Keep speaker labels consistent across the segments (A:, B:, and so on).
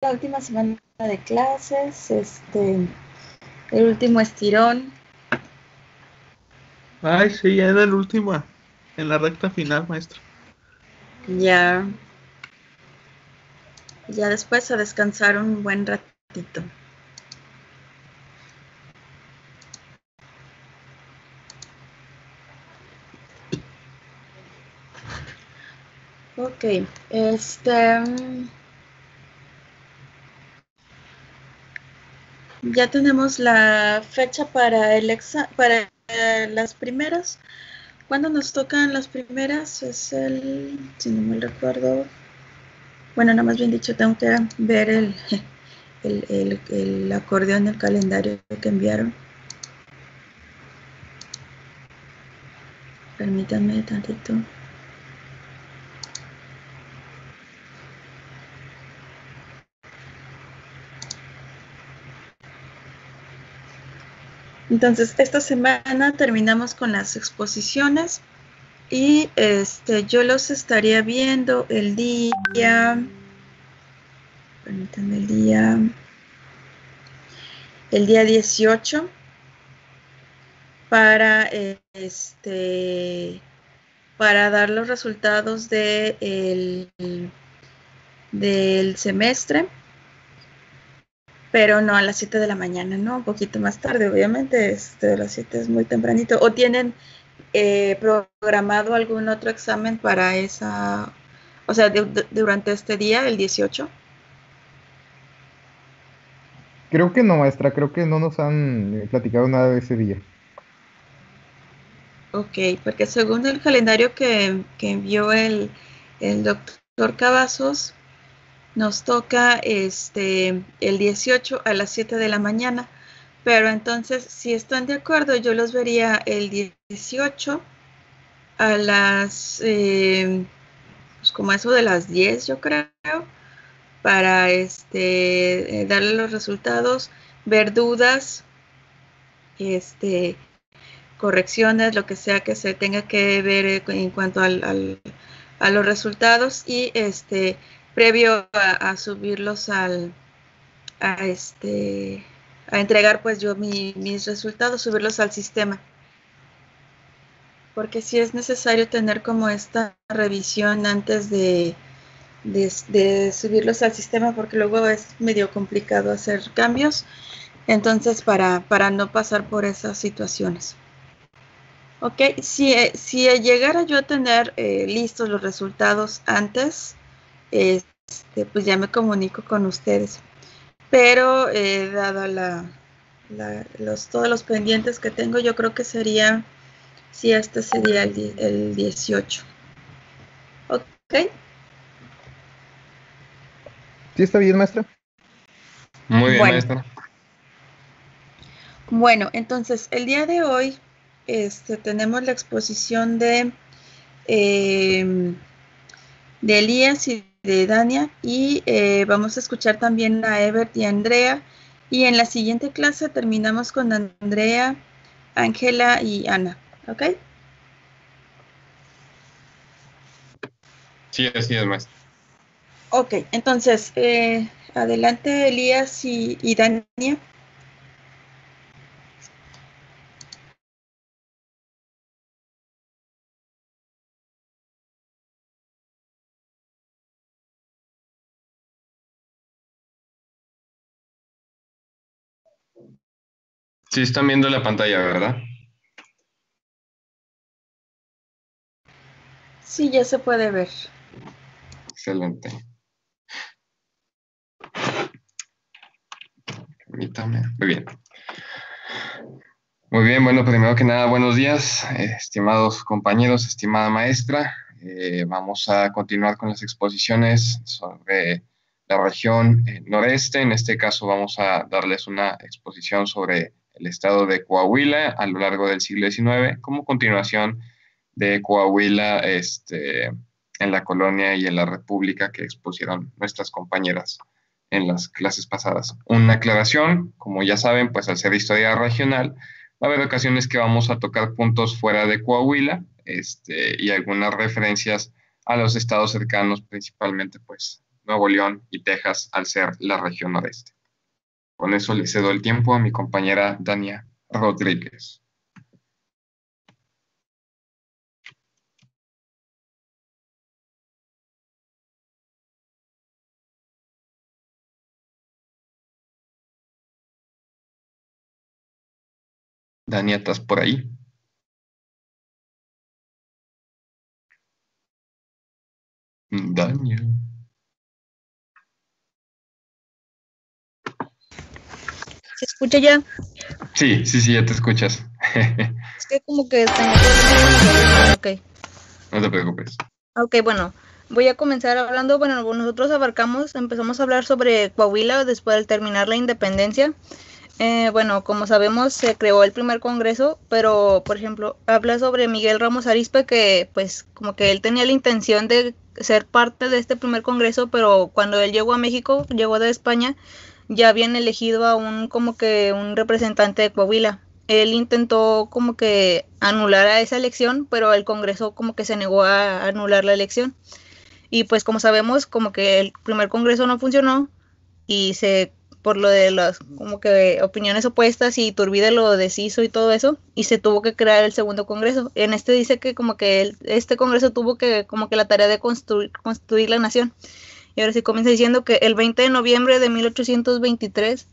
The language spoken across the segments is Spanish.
A: la última semana de clases, el último estirón.
B: Ay, sí, ya era el último, en la recta final, maestro.
A: Ya, ya después a descansar un buen ratito. Ok, ya tenemos la fecha para para las primeras. ¿Cuándo nos tocan las primeras? Es si no me recuerdo, bueno, no, más bien dicho, tengo que ver el acordeón del calendario que enviaron. Permítanme tantito. Entonces, esta semana terminamos con las exposiciones y yo los estaría viendo el día, permítanme, el día 18 para para dar los resultados del semestre, pero no a las 7 de la mañana, ¿no? Un poquito más tarde, obviamente, a las 7 es muy tempranito. ¿O tienen programado algún otro examen para esa, o sea, durante este día, el 18?
C: Creo que no, maestra, creo que no nos han platicado nada de ese día.
A: Ok, porque según el calendario que envió el doctor Cavazos, nos toca el 18 a las 7 de la mañana, pero entonces, si están de acuerdo, yo los vería el 18 a las, pues como eso de las 10, yo creo, para darle los resultados, ver dudas, este, correcciones, lo que sea que se tenga que ver en cuanto a los resultados y previo a subirlos a a entregar pues yo mis resultados, subirlos al sistema. Porque sí es necesario tener como esta revisión antes de subirlos al sistema, porque luego es medio complicado hacer cambios. Entonces, para no pasar por esas situaciones. Ok, si llegara yo a tener listos los resultados antes, pues ya me comunico con ustedes. Pero dada todos los pendientes que tengo, yo creo que sería, sí, este sería el 18. Ok,
C: ¿Sí está bien, maestra?
D: Muy bien,
A: bueno,
D: maestra.
A: bueno, entonces el día de hoy tenemos la exposición de Elías y de Dania y vamos a escuchar también a Ebert y a Andrea, y en la siguiente clase terminamos con Andrea, Ángela y Ana, ¿ok?
D: Sí, así es, maestra.
A: Ok, entonces adelante Elías y Dania.
D: Sí, están viendo la pantalla, ¿verdad?
A: Sí, ya se puede ver.
D: Excelente. Permítame. Muy bien. Muy bien, bueno, primero que nada, buenos días, estimados compañeros, estimada maestra. Vamos a continuar con las exposiciones sobre la región noreste. En este caso vamos a darles una exposición sobre el estado de Coahuila a lo largo del siglo XIX, como continuación de Coahuila en la colonia y en la república que expusieron nuestras compañeras en las clases pasadas. Una aclaración, como ya saben, pues al ser historia regional, va a haber ocasiones que vamos a tocar puntos fuera de Coahuila, y algunas referencias a los estados cercanos, principalmente, pues, Nuevo León y Texas al ser la región noreste. Con eso le cedo el tiempo a mi compañera Dania Rodríguez. Dania, ¿estás por ahí? Dania.
E: ¿Se escucha ya?
D: Sí, ya te escuchas.
E: Es que como que tenía problemas. Ok.
D: No te preocupes.
E: Ok, bueno, voy a comenzar hablando, bueno, nosotros empezamos a hablar sobre Coahuila después de terminar la independencia. Bueno, como sabemos, se creó el primer congreso, pero, por ejemplo, habla sobre Miguel Ramos Arizpe, que pues como que él tenía la intención de ser parte de este primer congreso, pero cuando él llegó a México, llegó de España, ya habían elegido a como que un representante de Coahuila. Él intentó como que anular a esa elección, pero el Congreso como que se negó a anular la elección. Y pues como sabemos, como que el primer Congreso no funcionó y por lo de las como que opiniones opuestas y Iturbide lo deshizo y todo eso, y se tuvo que crear el segundo Congreso. En este dice que como que este Congreso tuvo que como que la tarea de construir la nación. Y ahora sí comienza diciendo que el 20 de noviembre de 1823,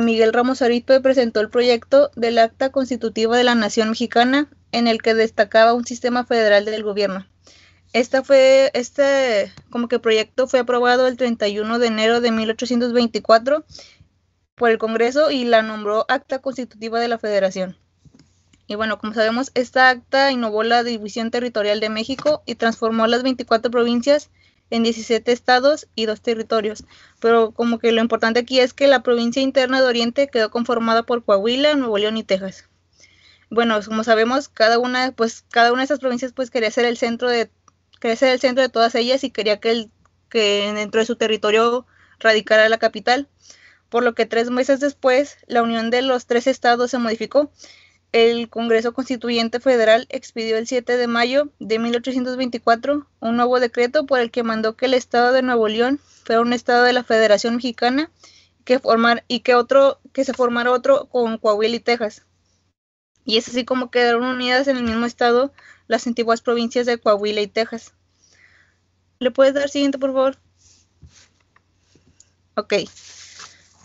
E: Miguel Ramos Arizpe presentó el proyecto del Acta Constitutiva de la Nación Mexicana, en el que destacaba un sistema federal del gobierno. Este como que proyecto fue aprobado el 31 de enero de 1824 por el Congreso y la nombró Acta Constitutiva de la Federación. Y bueno, como sabemos, esta acta innovó la división territorial de México y transformó las 24 provincias en 17 estados y 2 territorios. Pero como que lo importante aquí es que la provincia interna de Oriente quedó conformada por Coahuila, Nuevo León y Texas. Bueno, como sabemos, cada una de esas provincias pues quería ser el centro de todas ellas y quería que dentro de su territorio radicara la capital, por lo que 3 meses después la unión de los 3 estados se modificó. El Congreso Constituyente Federal expidió el 7 de mayo de 1824 un nuevo decreto por el que mandó que el estado de Nuevo León fuera un estado de la Federación Mexicana que se formara otro con Coahuila y Texas. Y es así como quedaron unidas en el mismo estado las antiguas provincias de Coahuila y Texas. ¿Le puedes dar siguiente, por favor? Ok.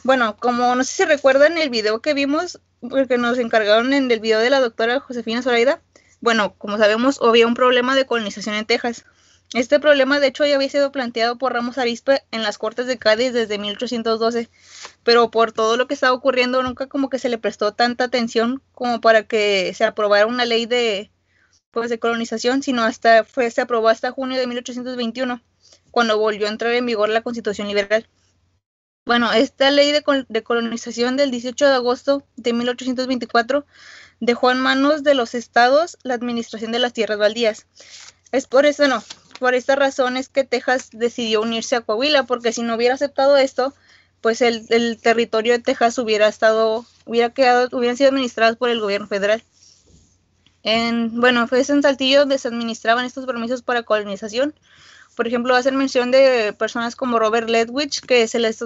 E: Bueno, como no sé si recuerdan el video que vimos, porque nos encargaron en el video de la doctora Josefina Zoraida, bueno, como sabemos, había un problema de colonización en Texas. Este problema, de hecho, ya había sido planteado por Ramos Arizpe en las Cortes de Cádiz desde 1812, pero por todo lo que estaba ocurriendo, nunca como que se le prestó tanta atención como para que se aprobara una ley de colonización, sino se aprobó hasta junio de 1821, cuando volvió a entrar en vigor la Constitución Liberal. Bueno, esta ley de colonización del 18 de agosto de 1824 dejó en manos de los estados la administración de las tierras baldías. Por esta razón es que Texas decidió unirse a Coahuila, porque si no hubiera aceptado esto, pues el territorio de Texas hubieran sido administrados por el gobierno federal. Fue en Saltillo donde se administraban estos permisos para colonización. Por ejemplo, hacen mención de personas como Robert Ledwidge, que se les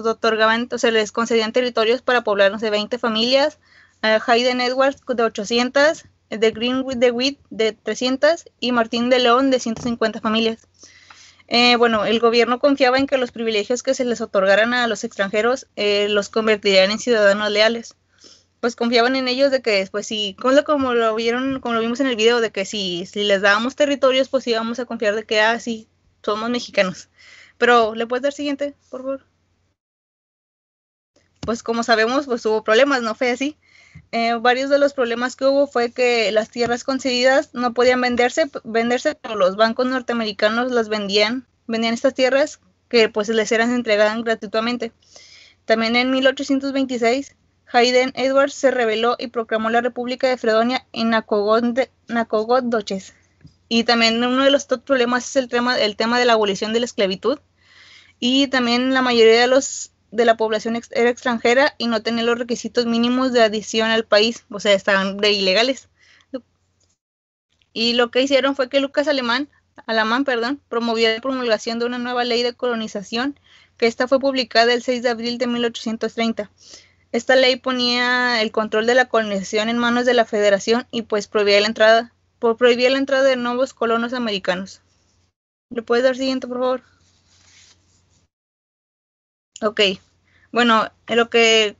E: concedían territorios para poblar, no sé, 20 familias, Hayden Edwards de 800, de Greenwood de Witt de 300 y Martín de León de 150 familias. El gobierno confiaba en que los privilegios que se les otorgaran a los extranjeros los convertirían en ciudadanos leales. Pues confiaban en ellos de que después como lo vimos en el video, de que si les dábamos territorios, pues íbamos a confiar de que sí, somos mexicanos. Pero, ¿le puedes dar siguiente, por favor? Pues como sabemos, pues hubo problemas, ¿no fue así? Varios de los problemas que hubo fue que las tierras concedidas no podían venderse, pero los bancos norteamericanos vendían estas tierras que pues les eran entregadas gratuitamente. También en 1826, Hayden Edwards se rebeló y proclamó la República de Fredonia en Nacogdoches. Y también uno de los problemas es el tema de la abolición de la esclavitud. Y también la mayoría de la población era extranjera y no tenía los requisitos mínimos de adición al país, o sea, estaban ilegales. Y lo que hicieron fue que Lucas Alemán promovió la promulgación de una nueva ley de colonización, que esta fue publicada el 6 de abril de 1830. Esta ley ponía el control de la colonización en manos de la Federación y pues prohibía la entrada de nuevos colonos americanos. ¿Le puedes dar siguiente, por favor? Ok. Bueno,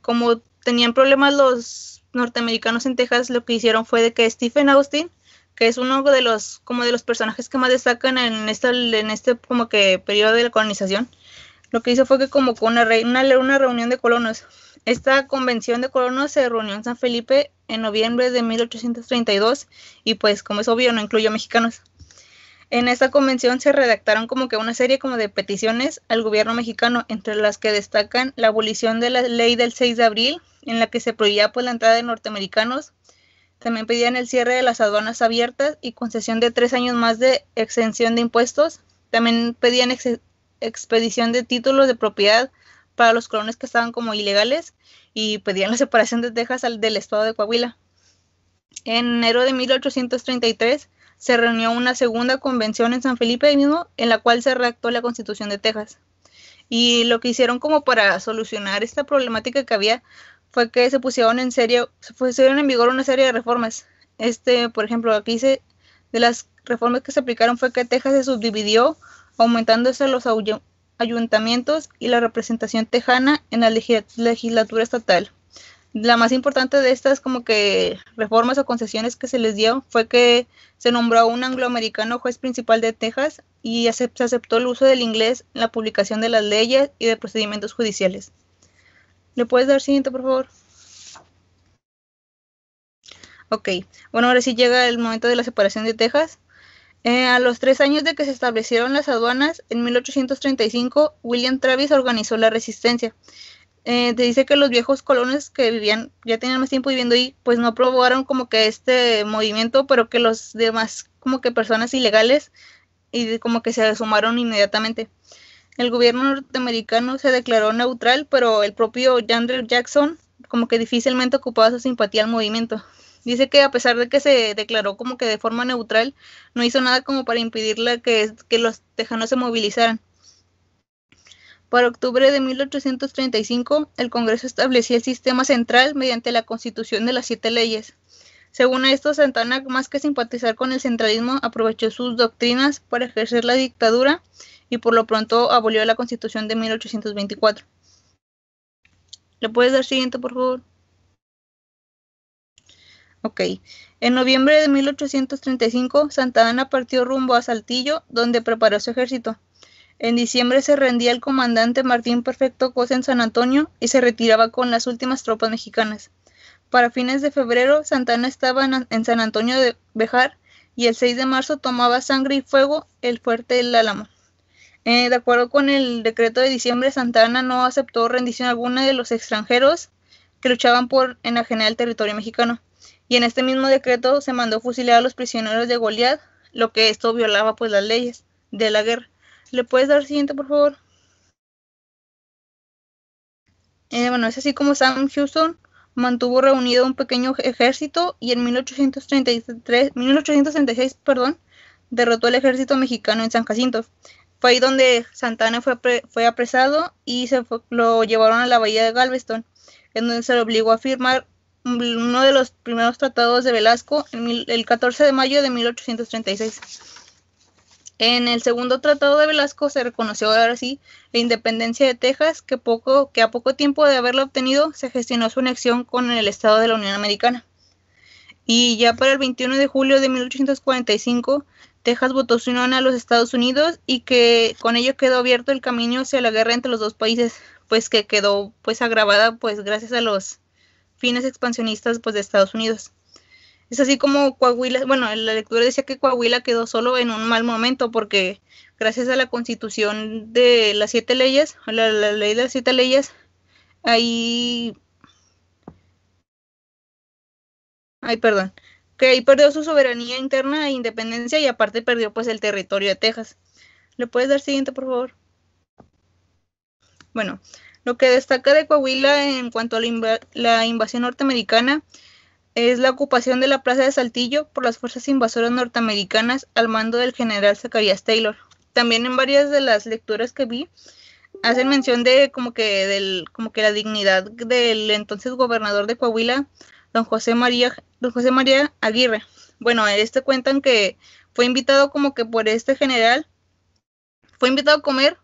E: como tenían problemas los norteamericanos en Texas, lo que hicieron fue de que Stephen Austin, que es uno de los personajes que más destacan en este como que periodo de la colonización, lo que hizo fue que convocó una reunión de colonos. Esta convención de colonos se reunió en San Felipe en noviembre de 1832 y pues como es obvio no incluyó mexicanos. En esta convención se redactaron como que una serie como de peticiones al gobierno mexicano, entre las que destacan la abolición de la ley del 6 de abril, en la que se prohibía pues la entrada de norteamericanos. También pedían el cierre de las aduanas abiertas y concesión de 3 años más de exención de impuestos. También pedían expedición de títulos de propiedad para los colonos que estaban como ilegales y pedían la separación de Texas del estado de Coahuila. En enero de 1833 se reunió una segunda convención en San Felipe mismo, en la cual se redactó la Constitución de Texas. Y lo que hicieron como para solucionar esta problemática que había fue que se pusieron en vigor una serie de reformas. Por ejemplo, aquí dice, de las reformas que se aplicaron fue que Texas se subdividió, aumentándose los ayuntamientos y la representación tejana en la legislatura estatal. La más importante de estas como que reformas o concesiones que se les dio fue que se nombró a un angloamericano juez principal de Texas y se aceptó el uso del inglés en la publicación de las leyes y de procedimientos judiciales. ¿Le puedes dar siguiente, por favor? Ok, bueno, ahora sí llega el momento de la separación de Texas. A los 3 años de que se establecieron las aduanas, en 1835, William Travis organizó la resistencia. Te dice que los viejos colonos que ya tenían más tiempo viviendo ahí, pues no aprobaron como que este movimiento, pero que los demás como que personas ilegales y como que se sumaron inmediatamente. El gobierno norteamericano se declaró neutral, pero el propio Andrew Jackson como que difícilmente ocupaba su simpatía al movimiento. Dice que a pesar de que se declaró como que de forma neutral, no hizo nada como para impedirle que los tejanos se movilizaran. Para octubre de 1835, el Congreso establecía el sistema central mediante la Constitución de las 7 leyes. Según esto, Santana, más que simpatizar con el centralismo, aprovechó sus doctrinas para ejercer la dictadura y por lo pronto abolió la Constitución de 1824. ¿Le puedes dar siguiente, por favor? Ok. En noviembre de 1835, Santa Anna partió rumbo a Saltillo, donde preparó su ejército. En diciembre se rendía el comandante Martín Perfecto Cosa en San Antonio y se retiraba con las últimas tropas mexicanas. Para fines de febrero, Santa Anna estaba en San Antonio de Bejar y el 6 de marzo tomaba Sangre y Fuego el fuerte del Álamo. De acuerdo con el decreto de diciembre, Santa Anna no aceptó rendición alguna de los extranjeros que luchaban por enajenar el territorio mexicano. Y en este mismo decreto se mandó fusilar a los prisioneros de Goliat, lo que esto violaba pues las leyes de la guerra. ¿Le puedes dar siguiente, por favor? Bueno, es así como Sam Houston mantuvo reunido un pequeño ejército y en 1836, derrotó al ejército mexicano en San Jacinto. Fue ahí donde Santa Anna fue apresado y lo llevaron a la bahía de Galveston, en donde se le obligó a firmar uno de los primeros tratados de Velasco el 14 de mayo de 1836. En el segundo tratado de Velasco se reconoció ahora sí la independencia de Texas, que a poco tiempo de haberla obtenido se gestionó su anexión con el Estado de la Unión Americana. Y ya para el 21 de julio de 1845, Texas votó su unión a los Estados Unidos y que con ello quedó abierto el camino hacia la guerra entre los dos países, pues que quedó pues agravada pues gracias a los fines expansionistas pues de Estados Unidos. Es así como Coahuila, bueno, la lectura decía que Coahuila quedó solo en un mal momento porque gracias a la Constitución de las 7 leyes, la ley de las 7 leyes, que ahí perdió su soberanía interna e independencia y aparte perdió pues el territorio de Texas. ¿Le puedes dar siguiente, por favor? Bueno, lo que destaca de Coahuila en cuanto a la invasión norteamericana es la ocupación de la plaza de Saltillo por las fuerzas invasoras norteamericanas al mando del general Zacarías Taylor. También en varias de las lecturas que vi hacen mención de como que la dignidad del entonces gobernador de Coahuila, don José María Aguirre. Bueno, cuentan que fue invitado como que por este general, fue invitado a comer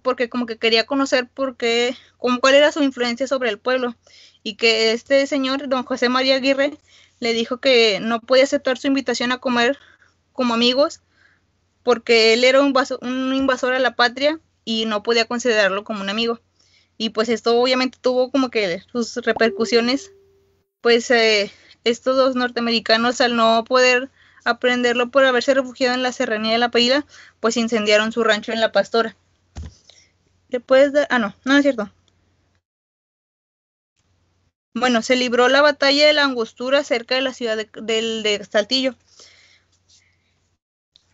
E: porque como que quería conocer cuál era su influencia sobre el pueblo, y que este señor, don José María Aguirre, le dijo que no podía aceptar su invitación a comer como amigos porque él era un invasor a la patria y no podía considerarlo como un amigo. Y pues esto obviamente tuvo como que sus repercusiones, pues estos dos norteamericanos, al no poder aprenderlo por haberse refugiado en la serranía de La Paila, pues incendiaron su rancho en La Pastora. ¿Le puedes dar? No es cierto. Bueno, se libró la batalla de la Angostura cerca de la ciudad de Saltillo.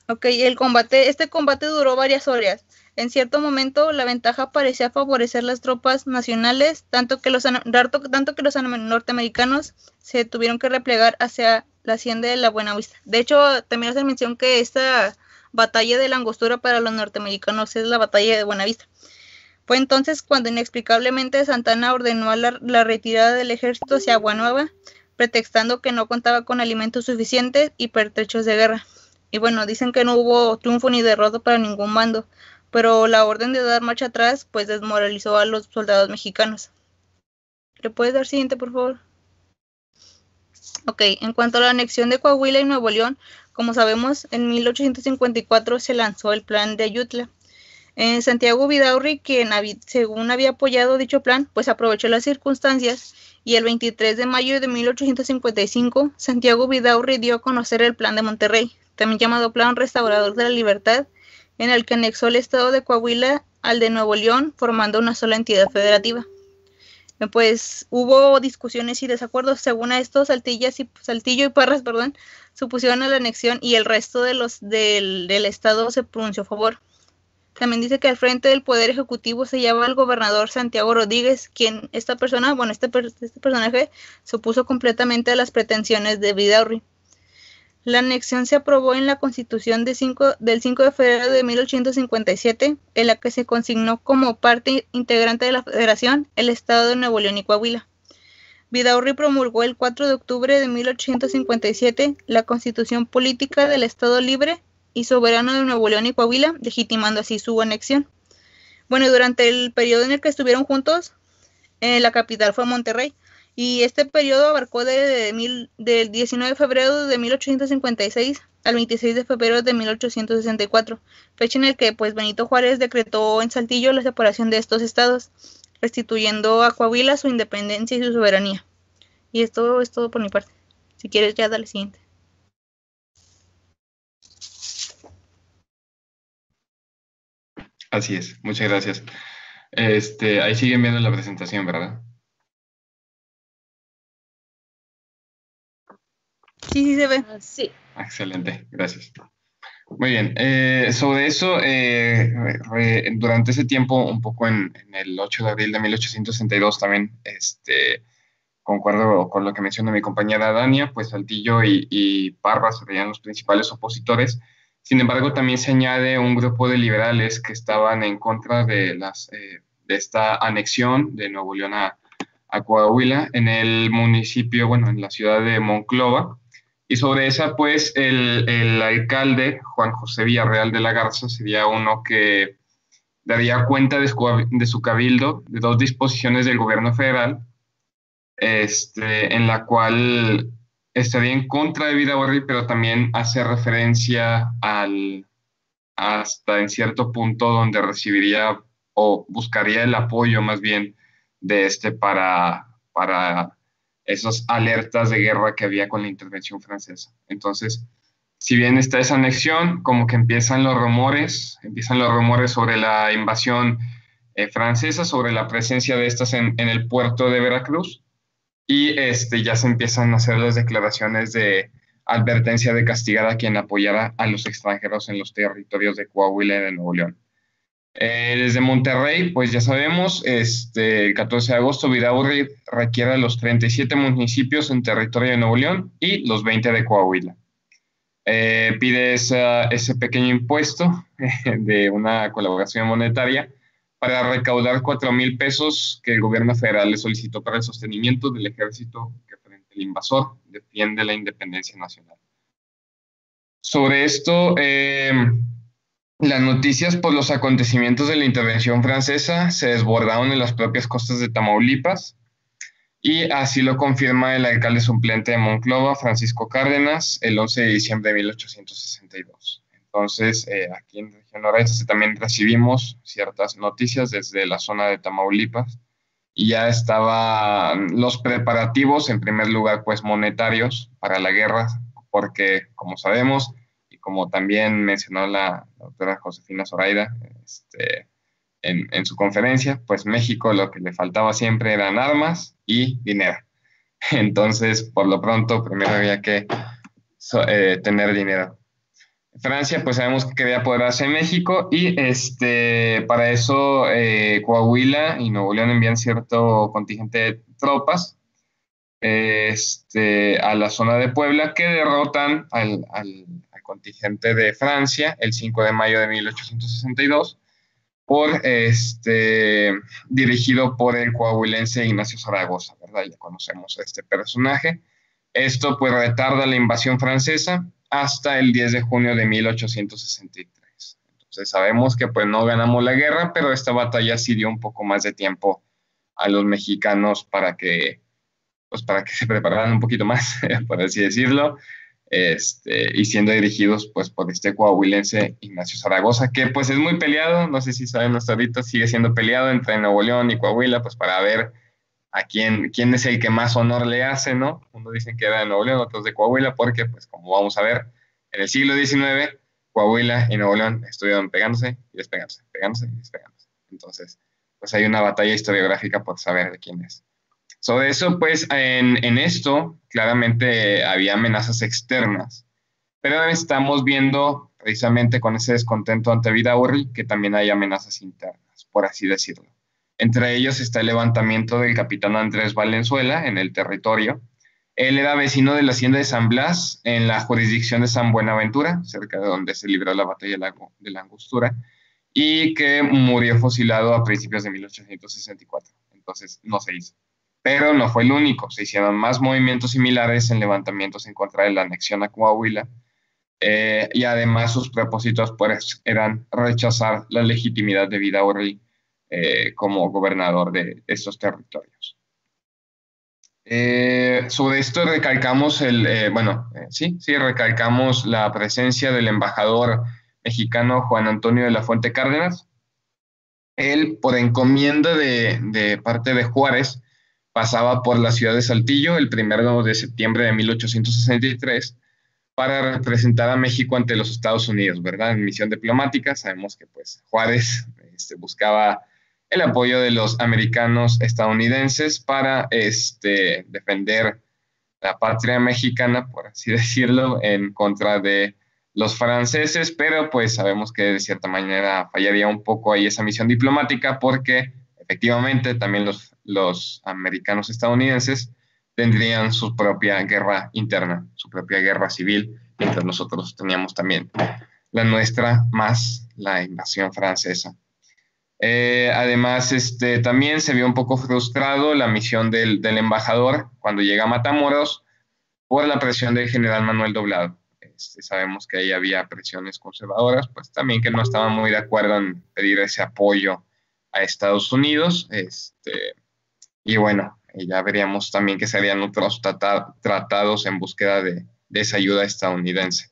E: Ok, este combate duró varias horas. En cierto momento, la ventaja parecía favorecer las tropas nacionales, tanto que los norteamericanos se tuvieron que replegar hacia la hacienda de la Buenavista. De hecho, también hace mención que esta batalla de la Angostura para los norteamericanos es la batalla de Buenavista. Fue entonces cuando inexplicablemente Santana ordenó la retirada del ejército hacia Agua Nueva, pretextando que no contaba con alimentos suficientes y pertrechos de guerra. Y bueno, dicen que no hubo triunfo ni derrota para ningún bando, pero la orden de dar marcha atrás pues desmoralizó a los soldados mexicanos. ¿Le puedes dar siguiente, por favor? Ok, en cuanto a la anexión de Coahuila y Nuevo León, como sabemos, en 1854 se lanzó el Plan de Ayutla. Santiago Vidaurri, quien según había apoyado dicho plan, pues aprovechó las circunstancias, y el 23 de mayo de 1855, Santiago Vidaurri dio a conocer el Plan de Monterrey, también llamado Plan Restaurador de la Libertad, en el que anexó el estado de Coahuila al de Nuevo León, formando una sola entidad federativa. Pues hubo discusiones y desacuerdos. Según a esto, Saltillo y Parras, se opusieron a la anexión, y el resto del estado se pronunció a favor. También dice que al frente del Poder Ejecutivo se llevaba el gobernador Santiago Rodríguez, quien este personaje se opuso completamente a las pretensiones de Vidaurri. La anexión se aprobó en la Constitución del 5 de febrero de 1857, en la que se consignó como parte integrante de la Federación el estado de Nuevo León y Coahuila. Vidaurri promulgó el 4 de octubre de 1857 la Constitución Política del Estado Libre y Soberano de Nuevo León y Coahuila, legitimando así su anexión. Bueno, durante el periodo en el que estuvieron juntos, la capital fue Monterrey, y este periodo abarcó del 19 de febrero de 1856 al 26 de febrero de 1864, fecha en el que pues Benito Juárez decretó en Saltillo la separación de estos estados, restituyendo a Coahuila su independencia y su soberanía. Y esto es todo por mi parte. Si quieres ya dale siguiente.
D: Así es, muchas gracias. Ahí siguen viendo la presentación, ¿verdad?
E: Sí, se ve.
A: Sí.
D: Excelente, gracias. Muy bien, sobre eso, durante ese tiempo, un poco en el 8 de abril de 1862 también, concuerdo con lo que mencionó mi compañera Dania, pues Saltillo y Parras serían los principales opositores. Sin embargo, también se añade un grupo de liberales que estaban en contra de esta anexión de Nuevo León a Coahuila en el municipio, en la ciudad de Monclova. Y sobre esa, pues, el alcalde, Juan José Villarreal de la Garza, sería uno que daría cuenta de su cabildo de dos disposiciones del gobierno federal, en la cual estaría en contra de Vidaurri, pero también hace referencia hasta en cierto punto donde recibiría o buscaría el apoyo más bien de para esas alertas de guerra que había con la intervención francesa. Entonces, si bien está esa anexión, como que empiezan los rumores sobre la invasión francesa, sobre la presencia de estas en el puerto de Veracruz, y ya se empiezan a hacer las declaraciones de advertencia de castigar a quien apoyara a los extranjeros en los territorios de Coahuila y de Nuevo León. Desde Monterrey, pues ya sabemos, el 14 de agosto Vidaurri requiere a los 37 municipios en territorio de Nuevo León y los 20 de Coahuila. Pide ese pequeño impuesto de una colaboración monetaria para recaudar 4,000 pesos que el gobierno federal le solicitó para el sostenimiento del ejército que frente al invasor defiende la independencia nacional. Sobre esto, las noticias por los acontecimientos de la intervención francesa se desbordaron en las propias costas de Tamaulipas, y así lo confirma el alcalde suplente de Monclova, Francisco Cárdenas, el 11 de diciembre de 1862. Entonces, aquí en Región Noreste también recibimos ciertas noticias desde la zona de Tamaulipas, y ya estaban los preparativos, en primer lugar, pues monetarios para la guerra, porque, como sabemos, y como también mencionó la doctora Josefina Zoraida en su conferencia, pues México lo que le faltaba siempre eran armas y dinero. Entonces, por lo pronto, primero había que tener dinero. Francia, pues sabemos que quería apoderarse de México, y para eso Coahuila y Nuevo León envían cierto contingente de tropas a la zona de Puebla, que derrotan al contingente de Francia el 5 de mayo de 1862, dirigido por el coahuilense Ignacio Zaragoza, ¿verdad? Ya conocemos a este personaje. Esto pues retarda la invasión francesa hasta el 10 de junio de 1863. Entonces sabemos que pues no ganamos la guerra, pero esta batalla sí dio un poco más de tiempo a los mexicanos para que se prepararan un poquito más, por así decirlo, y siendo dirigidos pues por este coahuilense Ignacio Zaragoza, que pues es muy peleado, no sé si saben hasta ahorita, sigue siendo peleado entre Nuevo León y Coahuila, pues para ver a quién es el que más honor le hace, ¿no? Unos dicen que era de Nuevo León, otros de Coahuila, porque pues como vamos a ver, en el siglo XIX, Coahuila y Nuevo León estuvieron pegándose y despegándose, pegándose y despegándose. Entonces, pues hay una batalla historiográfica por saber de quién es. Sobre eso, pues en esto claramente había amenazas externas, pero estamos viendo precisamente con ese descontento ante Vidaurri que también hay amenazas internas, por así decirlo. Entre ellos está el levantamiento del capitán Andrés Valenzuela en el territorio. Él era vecino de la hacienda de San Blas, en la jurisdicción de San Buenaventura, cerca de donde se libró la batalla de la Angostura, y que murió fusilado a principios de 1864. Entonces no se hizo. Pero no fue el único, se hicieron más movimientos similares en levantamientos en contra de la anexión a Coahuila, y además sus propósitos pues, eran rechazar la legitimidad de Vidaurri como gobernador de estos territorios. Sobre esto recalcamos recalcamos la presencia del embajador mexicano Juan Antonio de la Fuente Cárdenas. Él, por encomienda de parte de Juárez, pasaba por la ciudad de Saltillo el 1 de septiembre de 1863 para representar a México ante los Estados Unidos, ¿verdad? En misión diplomática. Sabemos que pues Juárez buscaba el apoyo de los americanos estadounidenses para defender la patria mexicana, por así decirlo, en contra de los franceses, pero pues sabemos que de cierta manera fallaría un poco ahí esa misión diplomática, porque efectivamente también los americanos estadounidenses tendrían su propia guerra interna, su propia guerra civil, mientras nosotros teníamos también la nuestra, más la invasión francesa. Además, también se vio un poco frustrado la misión del embajador cuando llega a Matamoros por la presión del general Manuel Doblado. Sabemos que ahí había presiones conservadoras, pues también que no estaban muy de acuerdo en pedir ese apoyo a Estados Unidos, y bueno, ya veríamos también que serían otros tratados en búsqueda de esa ayuda estadounidense.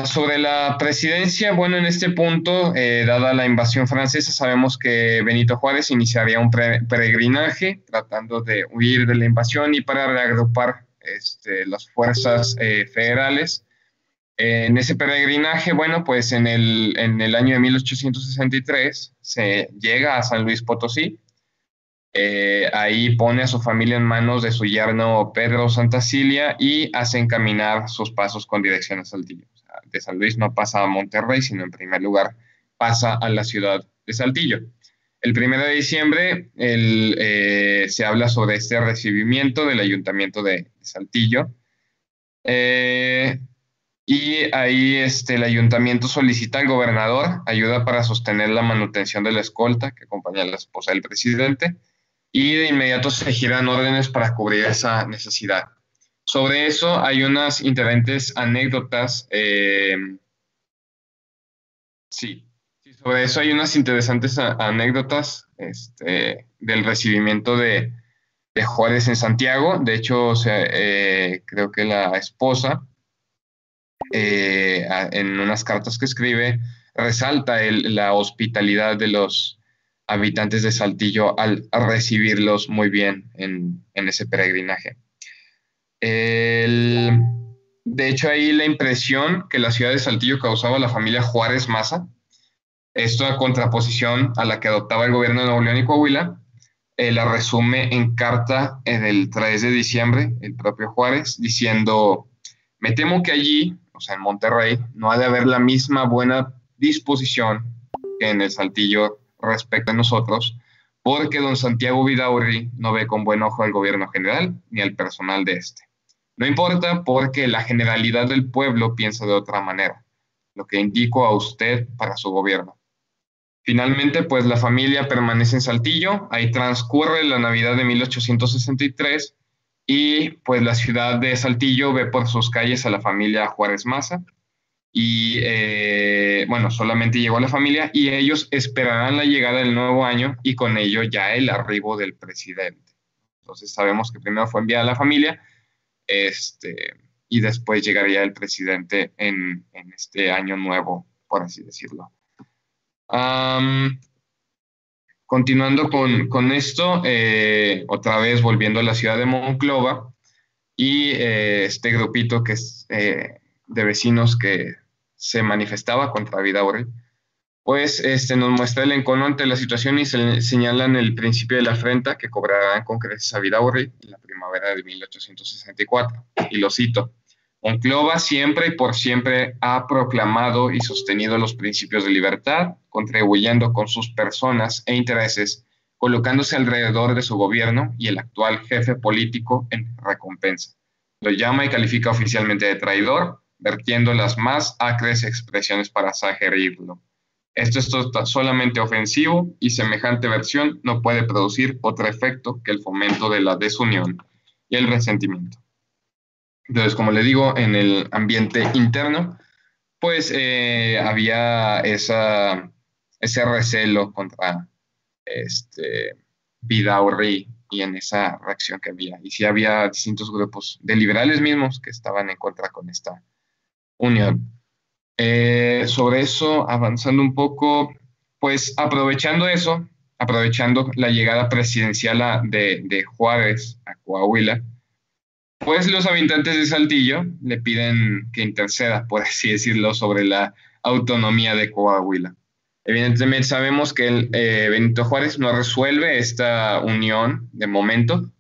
D: Sobre la presidencia, bueno, en este punto, dada la invasión francesa, sabemos que Benito Juárez iniciaría un peregrinaje tratando de huir de la invasión y para reagrupar las fuerzas federales. En ese peregrinaje, bueno, pues en el año de 1863 se llega a San Luis Potosí. Ahí pone a su familia en manos de su yerno Pedro Santacilia y hace encaminar sus pasos con dirección a Saltillo. O sea, de San Luis no pasa a Monterrey, sino en primer lugar pasa a la ciudad de Saltillo. El 1 de diciembre se habla sobre este recibimiento del Ayuntamiento de Saltillo. Y ahí el ayuntamiento solicita al gobernador ayuda para sostener la manutención de la escolta que acompaña a la esposa del presidente, y de inmediato se giran órdenes para cubrir esa necesidad. Sobre eso hay unas interesantes anécdotas. Sobre eso hay unas interesantes anécdotas del recibimiento de Juárez en Santiago. De hecho, creo que la esposa, en unas cartas que escribe, resalta la hospitalidad de los habitantes de Saltillo al recibirlos muy bien en ese peregrinaje. De hecho, ahí la impresión que la ciudad de Saltillo causaba a la familia Juárez Maza, esto a contraposición a la que adoptaba el gobierno de Nuevo León y Coahuila, la resume en carta del 3 de diciembre, el propio Juárez, diciendo: me temo que allí, o sea, en Monterrey, no ha de haber la misma buena disposición que en el Saltillo respecto a nosotros, porque don Santiago Vidaurri no ve con buen ojo al gobierno general ni al personal de este. No importa, porque la generalidad del pueblo piensa de otra manera, lo que indico a usted para su gobierno. Finalmente, pues la familia permanece en Saltillo, ahí transcurre la Navidad de 1863, y pues la ciudad de Saltillo ve por sus calles a la familia Juárez Maza, y solamente llegó la familia, y ellos esperarán la llegada del nuevo año, y con ello ya el arribo del presidente. Entonces sabemos que primero fue enviada la familia, y después llegaría el presidente en este año nuevo, por así decirlo. Continuando con esto, otra vez volviendo a la ciudad de Monclova, y este grupito que es de vecinos que se manifestaba contra Vidaurri, pues nos muestra el encono ante la situación y señalan el principio de la afrenta que cobrarán con creces a Vidaurri en la primavera de 1864. Y lo cito: Monclova siempre y por siempre ha proclamado y sostenido los principios de libertad, contribuyendo con sus personas e intereses, colocándose alrededor de su gobierno y el actual jefe político en recompensa. Lo llama y califica oficialmente de traidor, vertiendo las más acres expresiones para sugerirlo. Esto es solamente ofensivo, y semejante versión no puede producir otro efecto que el fomento de la desunión y el resentimiento. Entonces, como le digo, en el ambiente interno, pues había ese recelo contra Vidaurri, y en esa reacción que había. Y sí había distintos grupos de liberales mismos que estaban en contra con esta unión. Sobre eso, avanzando un poco, pues aprovechando la llegada presidencial de Juárez a Coahuila, pues los habitantes de Saltillo le piden que interceda, por así decirlo, sobre la autonomía de Coahuila. Evidentemente sabemos que Benito Juárez no resuelve esta unión de momento.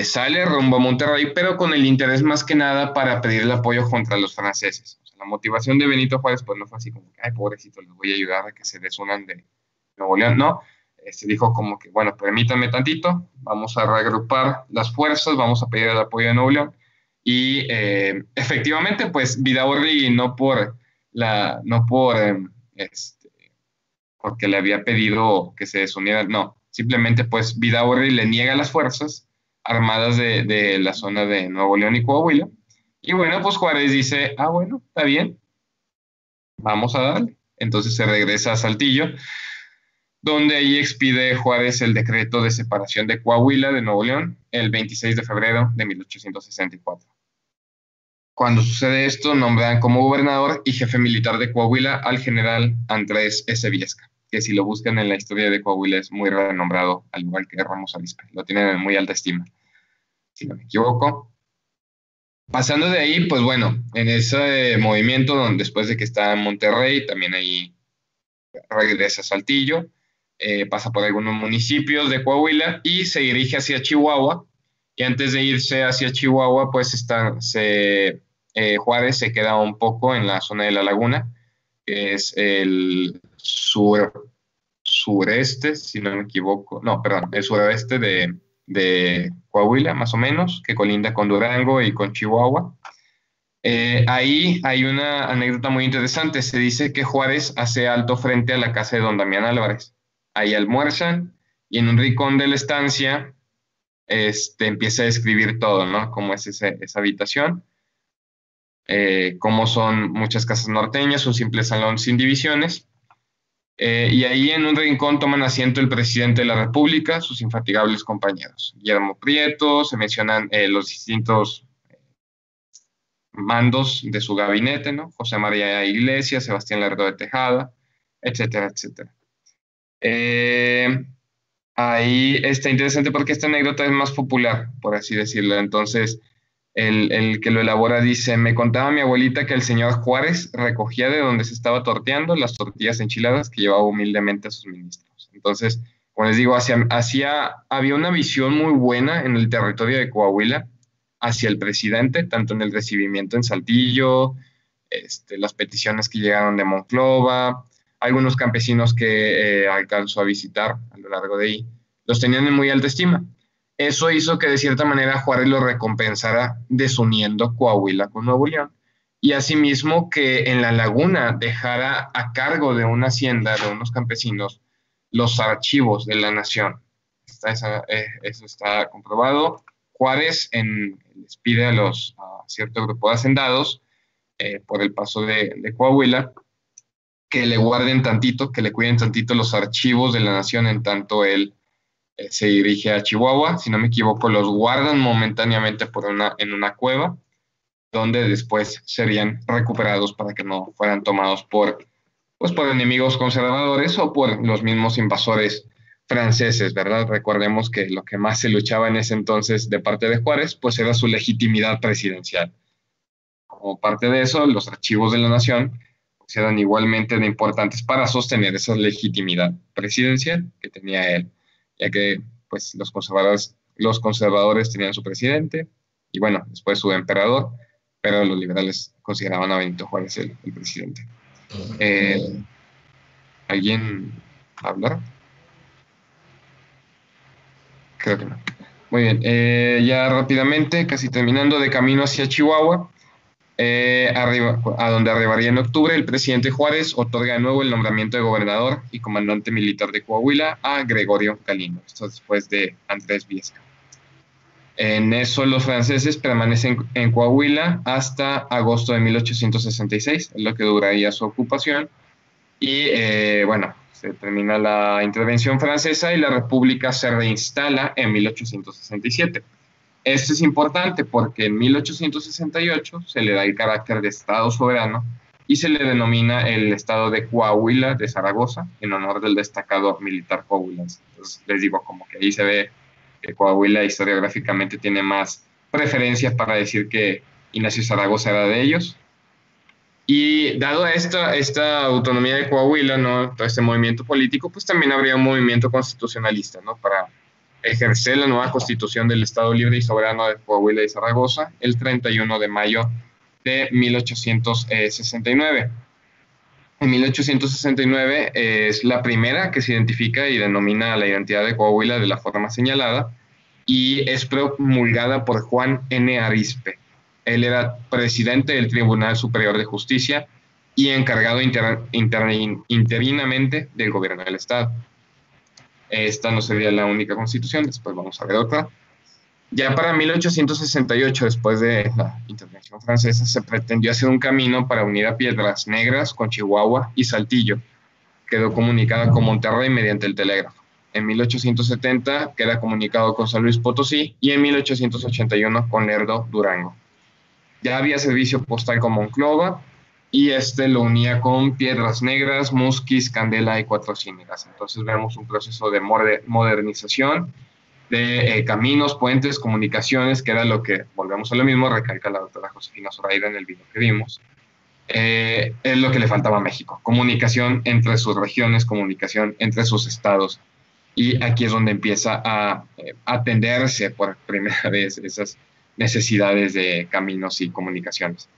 D: Sale rumbo a Monterrey, pero con el interés más que nada para pedir el apoyo contra los franceses. O sea, la motivación de Benito Juárez pues no fue así como que, ay, pobrecito, les voy a ayudar a que se desunan de Nuevo León. No, dijo como que, bueno, permítanme tantito, vamos a reagrupar las fuerzas, vamos a pedir el apoyo de Nuevo León. Y efectivamente, pues Vidaurri porque le había pedido que se desunieran, no, simplemente pues Vidaurri le niega las fuerzas armadas de la zona de Nuevo León y Coahuila. Y bueno, pues Juárez dice, bueno, está bien, vamos a darle. Entonces se regresa a Saltillo, donde ahí expide Juárez el decreto de separación de Coahuila de Nuevo León el 26 de febrero de 1864. Cuando sucede esto, nombran como gobernador y jefe militar de Coahuila al general Andrés S. Viesca, que si lo buscan en la historia de Coahuila es muy renombrado, al igual que Ramos Arizpe. Lo tienen en muy alta estima, si no me equivoco. Pasando de ahí, pues bueno, en ese movimiento, donde después de que está en Monterrey, también ahí regresa a Saltillo, pasa por algunos municipios de Coahuila y se dirige hacia Chihuahua. Y antes de irse hacia Chihuahua, pues Juárez se queda un poco en la zona de La Laguna, que es el sureste, si no me equivoco, no, perdón, el suroeste de Coahuila, más o menos, que colinda con Durango y con Chihuahua. Ahí hay una anécdota muy interesante. Se dice que Juárez hace alto frente a la casa de don Damián Álvarez. Ahí almuerzan y en un rincón de la estancia empieza a describir todo, ¿no? Cómo es esa habitación, cómo son muchas casas norteñas, un simple salón sin divisiones. Y ahí en un rincón toman asiento el presidente de la República, sus infatigables compañeros. Guillermo Prieto, se mencionan los distintos mandos de su gabinete, ¿no? José María Iglesias, Sebastián Lerdo de Tejada, etcétera, etcétera. Ahí está interesante porque esta anécdota es más popular, por así decirlo. Entonces, el que lo elabora dice: me contaba mi abuelita que el señor Juárez recogía de donde se estaba torteando las tortillas enchiladas que llevaba humildemente a sus ministros. Entonces, como les digo, había una visión muy buena en el territorio de Coahuila hacia el presidente, tanto en el recibimiento en Saltillo, las peticiones que llegaron de Monclova, algunos campesinos que alcanzó a visitar a lo largo de ahí, los tenían en muy alta estima. Eso hizo que de cierta manera Juárez lo recompensara desuniendo Coahuila con Nuevo León, y asimismo que en la laguna dejara a cargo de una hacienda, de unos campesinos, los archivos de la nación. Eso está comprobado. Juárez les pide a cierto grupo de hacendados por el paso de Coahuila que le guarden tantito, que le cuiden tantito los archivos de la nación en tanto él se dirige a Chihuahua. Si no me equivoco, los guardan momentáneamente en una cueva, donde después serían recuperados para que no fueran tomados por enemigos conservadores o por los mismos invasores franceses, ¿verdad? Recordemos que lo que más se luchaba en ese entonces de parte de Juárez, pues era su legitimidad presidencial. Como parte de eso, los archivos de la nación pues, eran igualmente de importantes para sostener esa legitimidad presidencial que tenía él, ya que pues los conservadores tenían su presidente y bueno, después su emperador, pero los liberales consideraban a Benito Juárez el presidente. ¿Alguien hablar? Creo que no. Muy bien, ya rápidamente, casi terminando, de camino hacia Chihuahua, a donde arribaría en octubre, el presidente Juárez otorga de nuevo el nombramiento de gobernador y comandante militar de Coahuila a Gregorio Galindo, esto después de Andrés Viesca. En eso los franceses permanecen en Coahuila hasta agosto de 1866, es lo que duraría su ocupación, y bueno, se termina la intervención francesa y la república se reinstala en 1867. Esto es importante porque en 1868 se le da el carácter de estado soberano y se le denomina el estado de Coahuila de Zaragoza en honor del destacado militar coahuilense. Entonces les digo, como que ahí se ve que Coahuila historiográficamente tiene más preferencias para decir que Ignacio Zaragoza era de ellos. Y dado esta autonomía de Coahuila, ¿no? Todo este movimiento político, pues también habría un movimiento constitucionalista, ¿no? Para ejercer la nueva constitución del Estado Libre y Soberano de Coahuila y Zaragoza el 31 de mayo de 1869. En 1869 es la primera que se identifica y denomina la identidad de Coahuila de la forma señalada y es promulgada por Juan N. Arizpe. Él era presidente del Tribunal Superior de Justicia y encargado interinamente del gobierno del Estado. Esta no sería la única constitución, después vamos a ver otra. Ya para 1868, después de la intervención francesa, se pretendió hacer un camino para unir a Piedras Negras con Chihuahua y Saltillo. Quedó comunicada con Monterrey mediante el telégrafo. En 1870 queda comunicado con San Luis Potosí y en 1881 con Lerdo, Durango. Ya había servicio postal con Monclova y lo unía con Piedras Negras, Musquis, Candela y Cuatro Ciénegas. Entonces vemos un proceso de modernización de caminos, puentes, comunicaciones, que era lo que, volvemos a lo mismo, recalca la doctora Josefina Zoraida en el video que vimos. Es lo que le faltaba a México, comunicación entre sus regiones, comunicación entre sus estados. Y aquí es donde empieza a atenderse por primera vez esas necesidades de caminos y comunicaciones.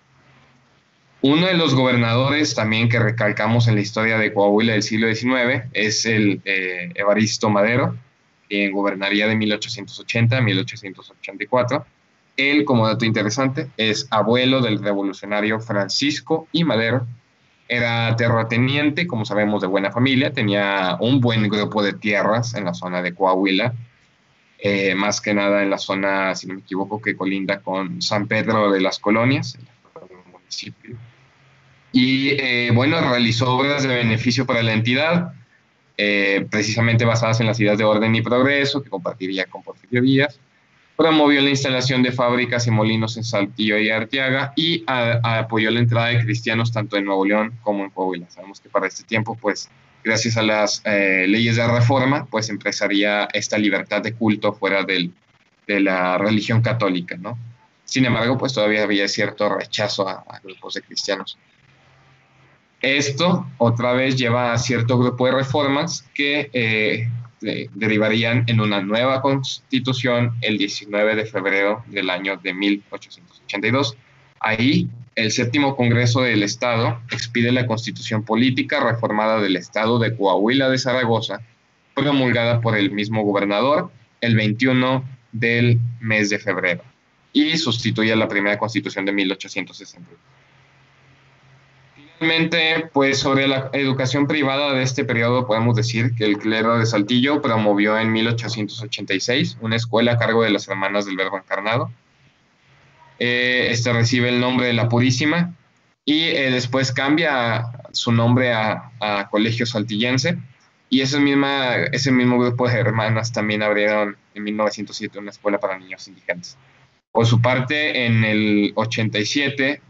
D: Uno de los gobernadores también que recalcamos en la historia de Coahuila del siglo XIX es el Evaristo Madero, quien gobernaría de 1880 a 1884. Él, como dato interesante, es abuelo del revolucionario Francisco I. Madero. Era terrateniente, como sabemos, de buena familia, tenía un buen grupo de tierras en la zona de Coahuila, más que nada en la zona, si no me equivoco, que colinda con San Pedro de las Colonias, el municipio. Y bueno, realizó obras de beneficio para la entidad, precisamente basadas en las ideas de orden y progreso, que compartiría con Porfirio Díaz. Promovió la instalación de fábricas y molinos en Saltillo y Arteaga y apoyó la entrada de cristianos tanto en Nuevo León como en Coahuila. Sabemos que para este tiempo, pues, gracias a las leyes de reforma, pues empezaría esta libertad de culto fuera de la religión católica, ¿no? Sin embargo, pues todavía había cierto rechazo a grupos de cristianos. Esto otra vez lleva a cierto grupo de reformas que derivarían en una nueva constitución el 19 de febrero del año de 1882. Ahí, el séptimo Congreso del Estado expide la Constitución Política Reformada del Estado de Coahuila de Zaragoza, promulgada por el mismo gobernador el 21 del mes de febrero, y sustituye a la primera Constitución de 1860. Finalmente, pues sobre la educación privada de este periodo podemos decir que el clero de Saltillo promovió en 1886 una escuela a cargo de las Hermanas del Verbo Encarnado. Este recibe el nombre de la Purísima y después cambia su nombre a Colegio Saltillense, y ese mismo grupo de hermanas también abrieron en 1907 una escuela para niños indigentes. Por su parte, en el 87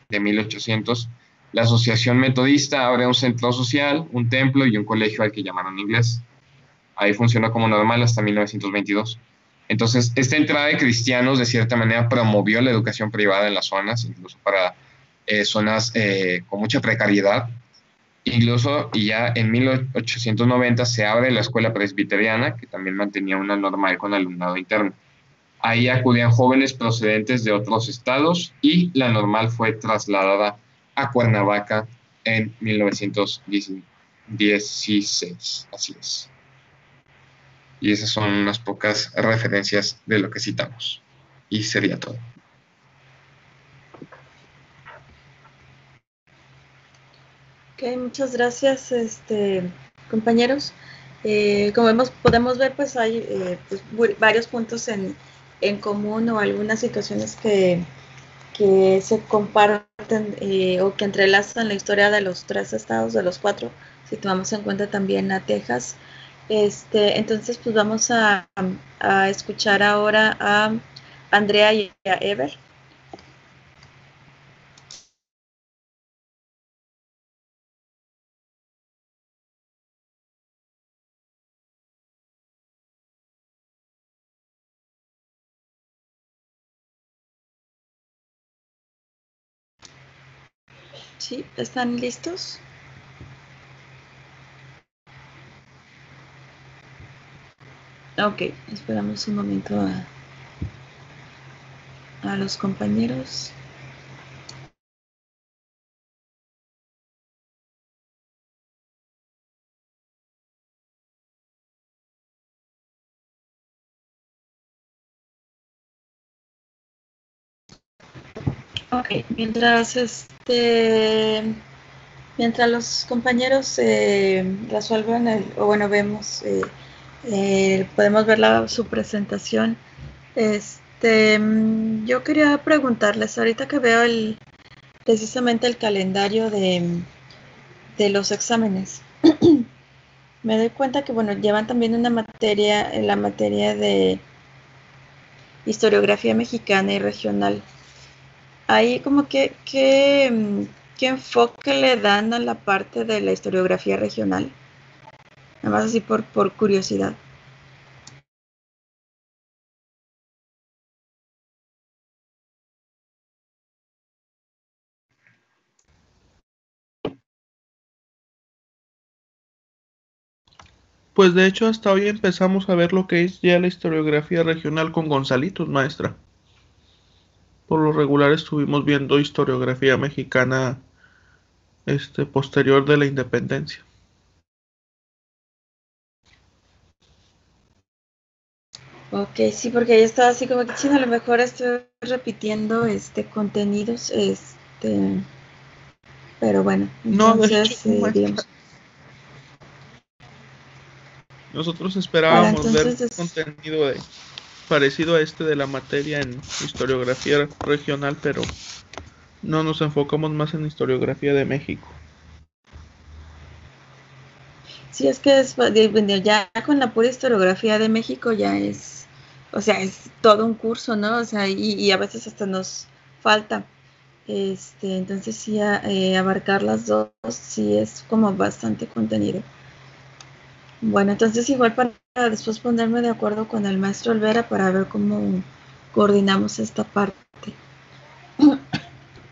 D: de 1800, la Asociación Metodista abre un centro social, un templo y un colegio al que llamaron inglés. Ahí funcionó como normal hasta 1922. Entonces, esta entrada de cristianos de cierta manera promovió la educación privada en las zonas, incluso para zonas con mucha precariedad. Incluso, y ya en 1890 se abre la escuela presbiteriana, que también mantenía una normal con alumnado interno. Ahí acudían jóvenes procedentes de otros estados y la normal fue trasladada a Cuernavaca en 1916. Así es. Y esas son unas pocas referencias de lo que citamos. Y sería todo.
A: Ok, muchas gracias, compañeros. Como podemos ver, pues hay pues, varios puntos en común o algunas situaciones que se comparten o que entrelazan la historia de los 3 estados, de los 4, si tomamos en cuenta también a Texas. Entonces, pues vamos a escuchar ahora a Andrea y a Ever. Sí, ¿están listos? Ok, esperamos un momento a los compañeros. Ok, mientras los compañeros resuelven o bueno, vemos, podemos ver su presentación. Yo quería preguntarles, ahorita que veo precisamente el calendario de los exámenes, me doy cuenta que, bueno, llevan también una materia, en la materia de historiografía mexicana y regional. Ahí como que, ¿qué enfoque le dan a la parte de la historiografía regional? Nada más así por curiosidad.
B: Pues de hecho hasta hoy empezamos a ver lo que es ya la historiografía regional con Gonzalitos, maestra. por lo regular estuvimos viendo historiografía mexicana posterior de la independencia.
A: Ok, sí, porque yo estaba así como que chino, a lo mejor estoy repitiendo contenidos, pero bueno,
B: No, de
A: entonces,
B: hecho, maestra,
A: digamos,
B: nosotros
A: para
B: esperábamos ver
A: entonces,
B: contenido parecido a de la materia en historiografía regional, pero no nos enfocamos más en historiografía de México.
A: sí, es que ya con la pura historiografía de México ya es, o sea, es todo un curso, ¿no? O sea, y a veces hasta nos falta. Entonces sí, abarcar las dos sí es como bastante contenido. Bueno, entonces igual para después ponerme de acuerdo con el maestro Olvera para ver cómo coordinamos esta parte.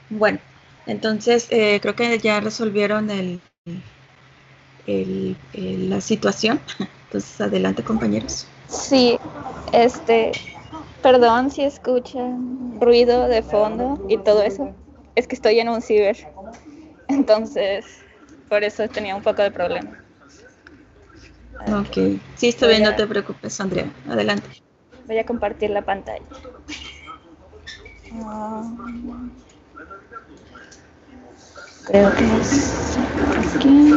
A: Bueno, entonces creo que ya resolvieron la situación. Entonces adelante, compañeros.
E: Sí, perdón si escuchan ruido de fondo y todo eso. Es que estoy en un ciber. Entonces, por eso tenía un poco de problema.
A: Ok, sí, está bien, no te preocupes, Andrea. Adelante.
E: Voy a compartir la pantalla. Creo que es aquí.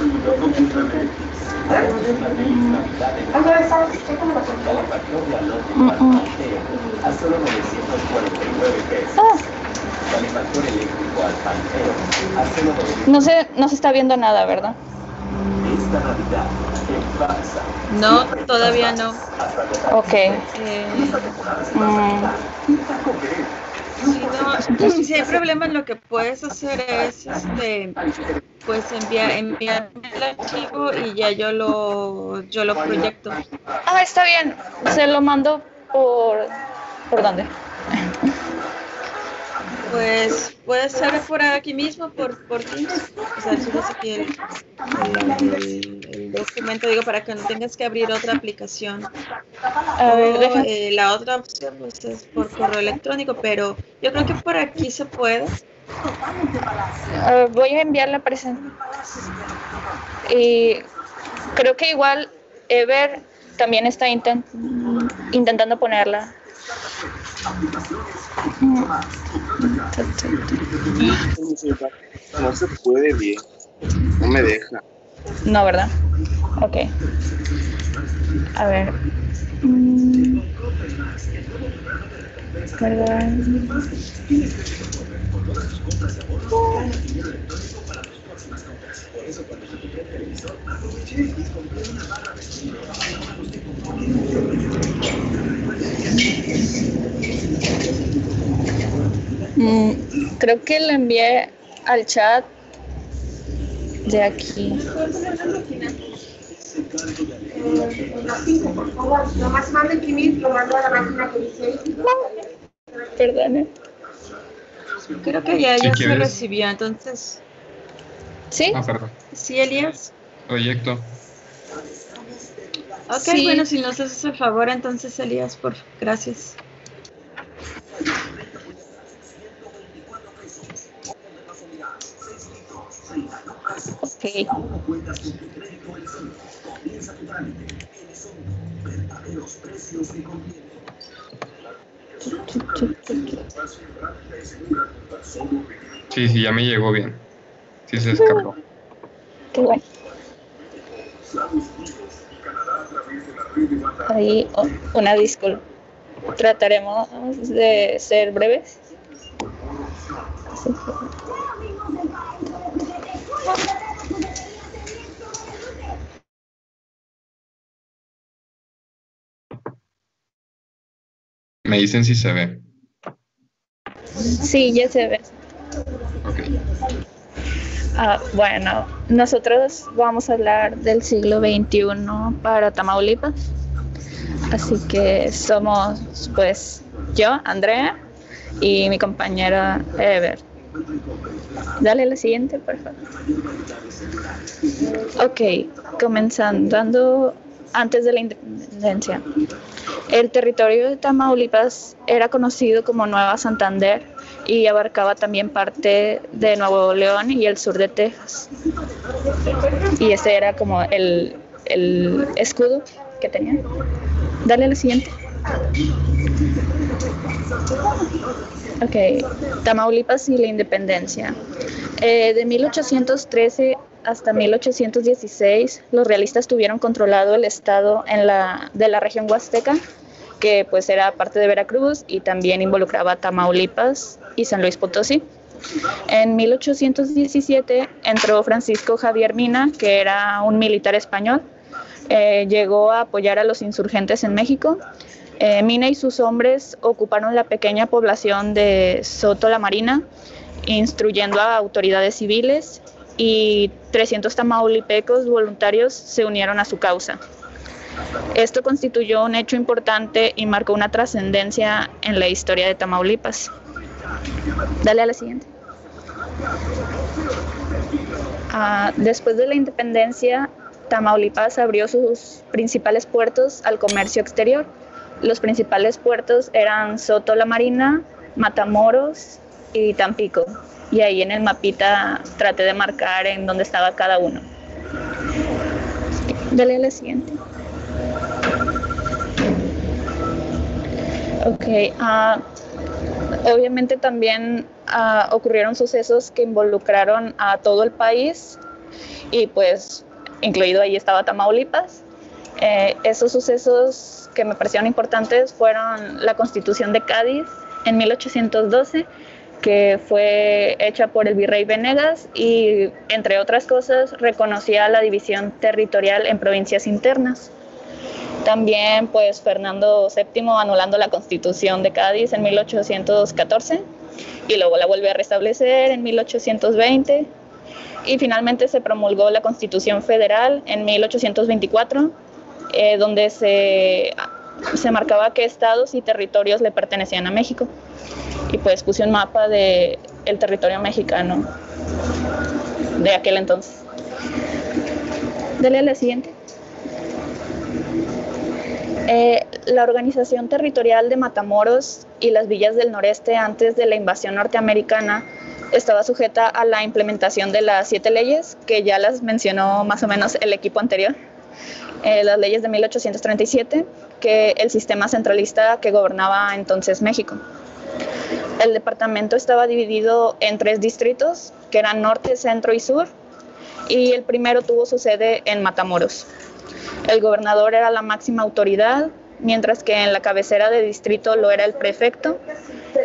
E: No se está viendo nada, ¿verdad?
A: No, todavía no.
E: Ok.
A: Si hay problemas, lo que puedes hacer es pues enviarme el archivo y ya yo lo proyecto.
E: Ah, está bien. Se lo mando ¿por dónde?
A: Pues puede ser por aquí mismo, por Teams. O sea, subes aquí el documento, digo, para que no tengas que abrir otra aplicación.
E: A ver,
A: la otra opción pues, es por correo electrónico, pero yo creo que por aquí se puede.
E: Voy a enviar la presentación. Y creo que igual Ever también está intentando ponerla.
F: No se puede bien. No me deja.
E: No, ¿verdad? Ok. A ver. ¿Verdad? Creo que le envié al chat de aquí.
G: Nomás mando imprimir, lo mando a la máquina que dice ahí.
E: Perdone.
A: Creo que ya
D: Si
A: se
D: quieres.
A: recibió, entonces.
E: ¿Sí?
D: Ah, perdón.
A: Sí, Elías.
D: Proyecto.
A: Ok,
E: Sí.
A: bueno, si nos haces el favor, entonces, Elías, gracias.
E: Ok.
D: Sí, ya me llegó bien. Sí se descargó.
E: Qué bueno. Ahí, una disculpa. Trataremos de ser breves.
D: Me dicen si se ve.
E: Sí, ya se ve.
D: Ok.
E: Bueno, nosotros vamos a hablar del siglo XXI para Tamaulipas. Así que somos, pues, yo, Andrea, y mi compañera Ever. Dale la siguiente, por favor. Ok, comenzando antes de la independencia. El territorio de Tamaulipas era conocido como Nueva Santander
H: y abarcaba también parte de Nuevo León y el sur de Texas. Y ese era como el escudo que tenían. Dale a la siguiente. Ok, Tamaulipas y la independencia. De 1813 hasta 1816, los realistas tuvieron controlado el estado de la región huasteca, que pues era parte de Veracruz y también involucraba Tamaulipas y San Luis Potosí. En 1817 entró Francisco Javier Mina, que era un militar español, llegó a apoyar a los insurgentes en México. Mina y sus hombres ocuparon la pequeña población de Soto la Marina, instruyendo a autoridades civiles, y 300 tamaulipecos voluntarios se unieron a su causa. Esto constituyó un hecho importante y marcó una trascendencia en la historia de Tamaulipas. Dale a la siguiente. Después de la independencia, Tamaulipas abrió sus principales puertos al comercio exterior. Los principales puertos eran Soto la Marina, Matamoros y Tampico. Y ahí en el mapita traté de marcar en dónde estaba cada uno. Dale a la siguiente. Ok, obviamente también ocurrieron sucesos que involucraron a todo el país y pues incluido ahí estaba Tamaulipas. Esos sucesos que me parecieron importantes fueron la Constitución de Cádiz en 1812, que fue hecha por el virrey Venegas y, entre otras cosas, reconocía la división territorial en provincias internas. También, pues, Fernando VII anulando la Constitución de Cádiz en 1814 y luego la volvió a restablecer en 1820 y finalmente se promulgó la Constitución Federal en 1824, donde se marcaba qué estados y territorios le pertenecían a México. Y pues puse un mapa del territorio mexicano de aquel entonces. Dale a la siguiente. La organización territorial de Matamoros y las villas del noreste antes de la invasión norteamericana estaba sujeta a la implementación de las 7 leyes, que ya las mencionó más o menos el equipo anterior. Las leyes de 1837, que el sistema centralista que gobernaba entonces México. El departamento estaba dividido en 3 distritos, que eran norte, centro y sur, y el primero tuvo su sede en Matamoros. El gobernador era la máxima autoridad, mientras que en la cabecera de distrito lo era el prefecto,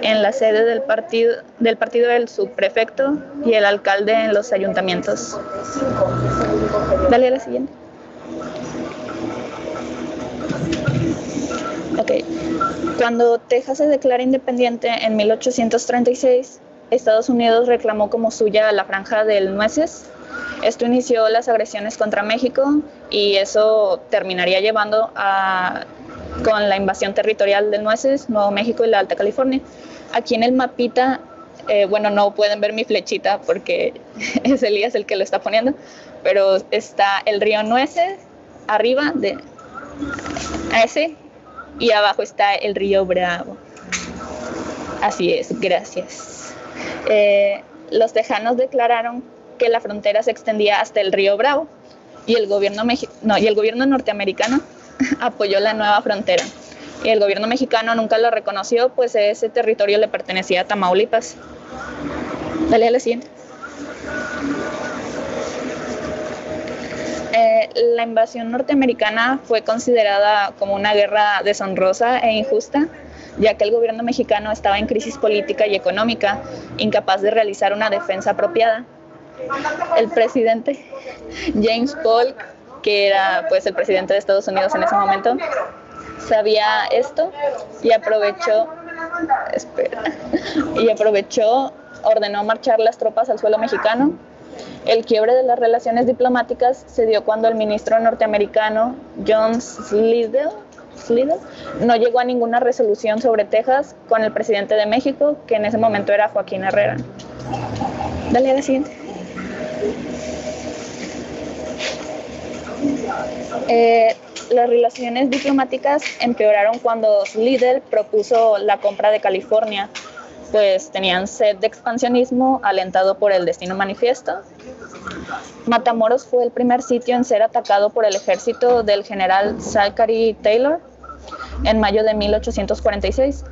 H: en la sede del partido el subprefecto y el alcalde en los ayuntamientos. Dale a la siguiente. Ok. Cuando Texas se declara independiente en 1836, Estados Unidos reclamó como suya la Franja del Nueces. Esto inició las agresiones contra México y eso terminaría llevando con la invasión territorial del Nueces, Nuevo México y la Alta California. Aquí en el mapita, no pueden ver mi flechita porque es Elías el que lo está poniendo, pero está el río Nueces arriba de ese y abajo está el río Bravo. Así es, gracias. Los tejanos declararon que la frontera se extendía hasta el río Bravo y el gobierno norteamericano apoyó la nueva frontera. Y el gobierno mexicano nunca lo reconoció, pues ese territorio le pertenecía a Tamaulipas. Dale a la siguiente. La invasión norteamericana fue considerada como una guerra deshonrosa e injusta, ya que el gobierno mexicano estaba en crisis política y económica, incapaz de realizar una defensa apropiada. El presidente James Polk, que era pues el presidente de Estados Unidos en ese momento, sabía esto y aprovechó, ordenó marchar las tropas al suelo mexicano. El quiebre de las relaciones diplomáticas se dio cuando el ministro norteamericano John Slidell no llegó a ninguna resolución sobre Texas con el presidente de México, que en ese momento era Joaquín Herrera. Dale a la siguiente. Las relaciones diplomáticas empeoraron cuando Slidell propuso la compra de California, pues tenían sed de expansionismo alentado por el Destino Manifiesto. Matamoros fue el primer sitio en ser atacado por el ejército del general Zachary Taylor en mayo de 1846,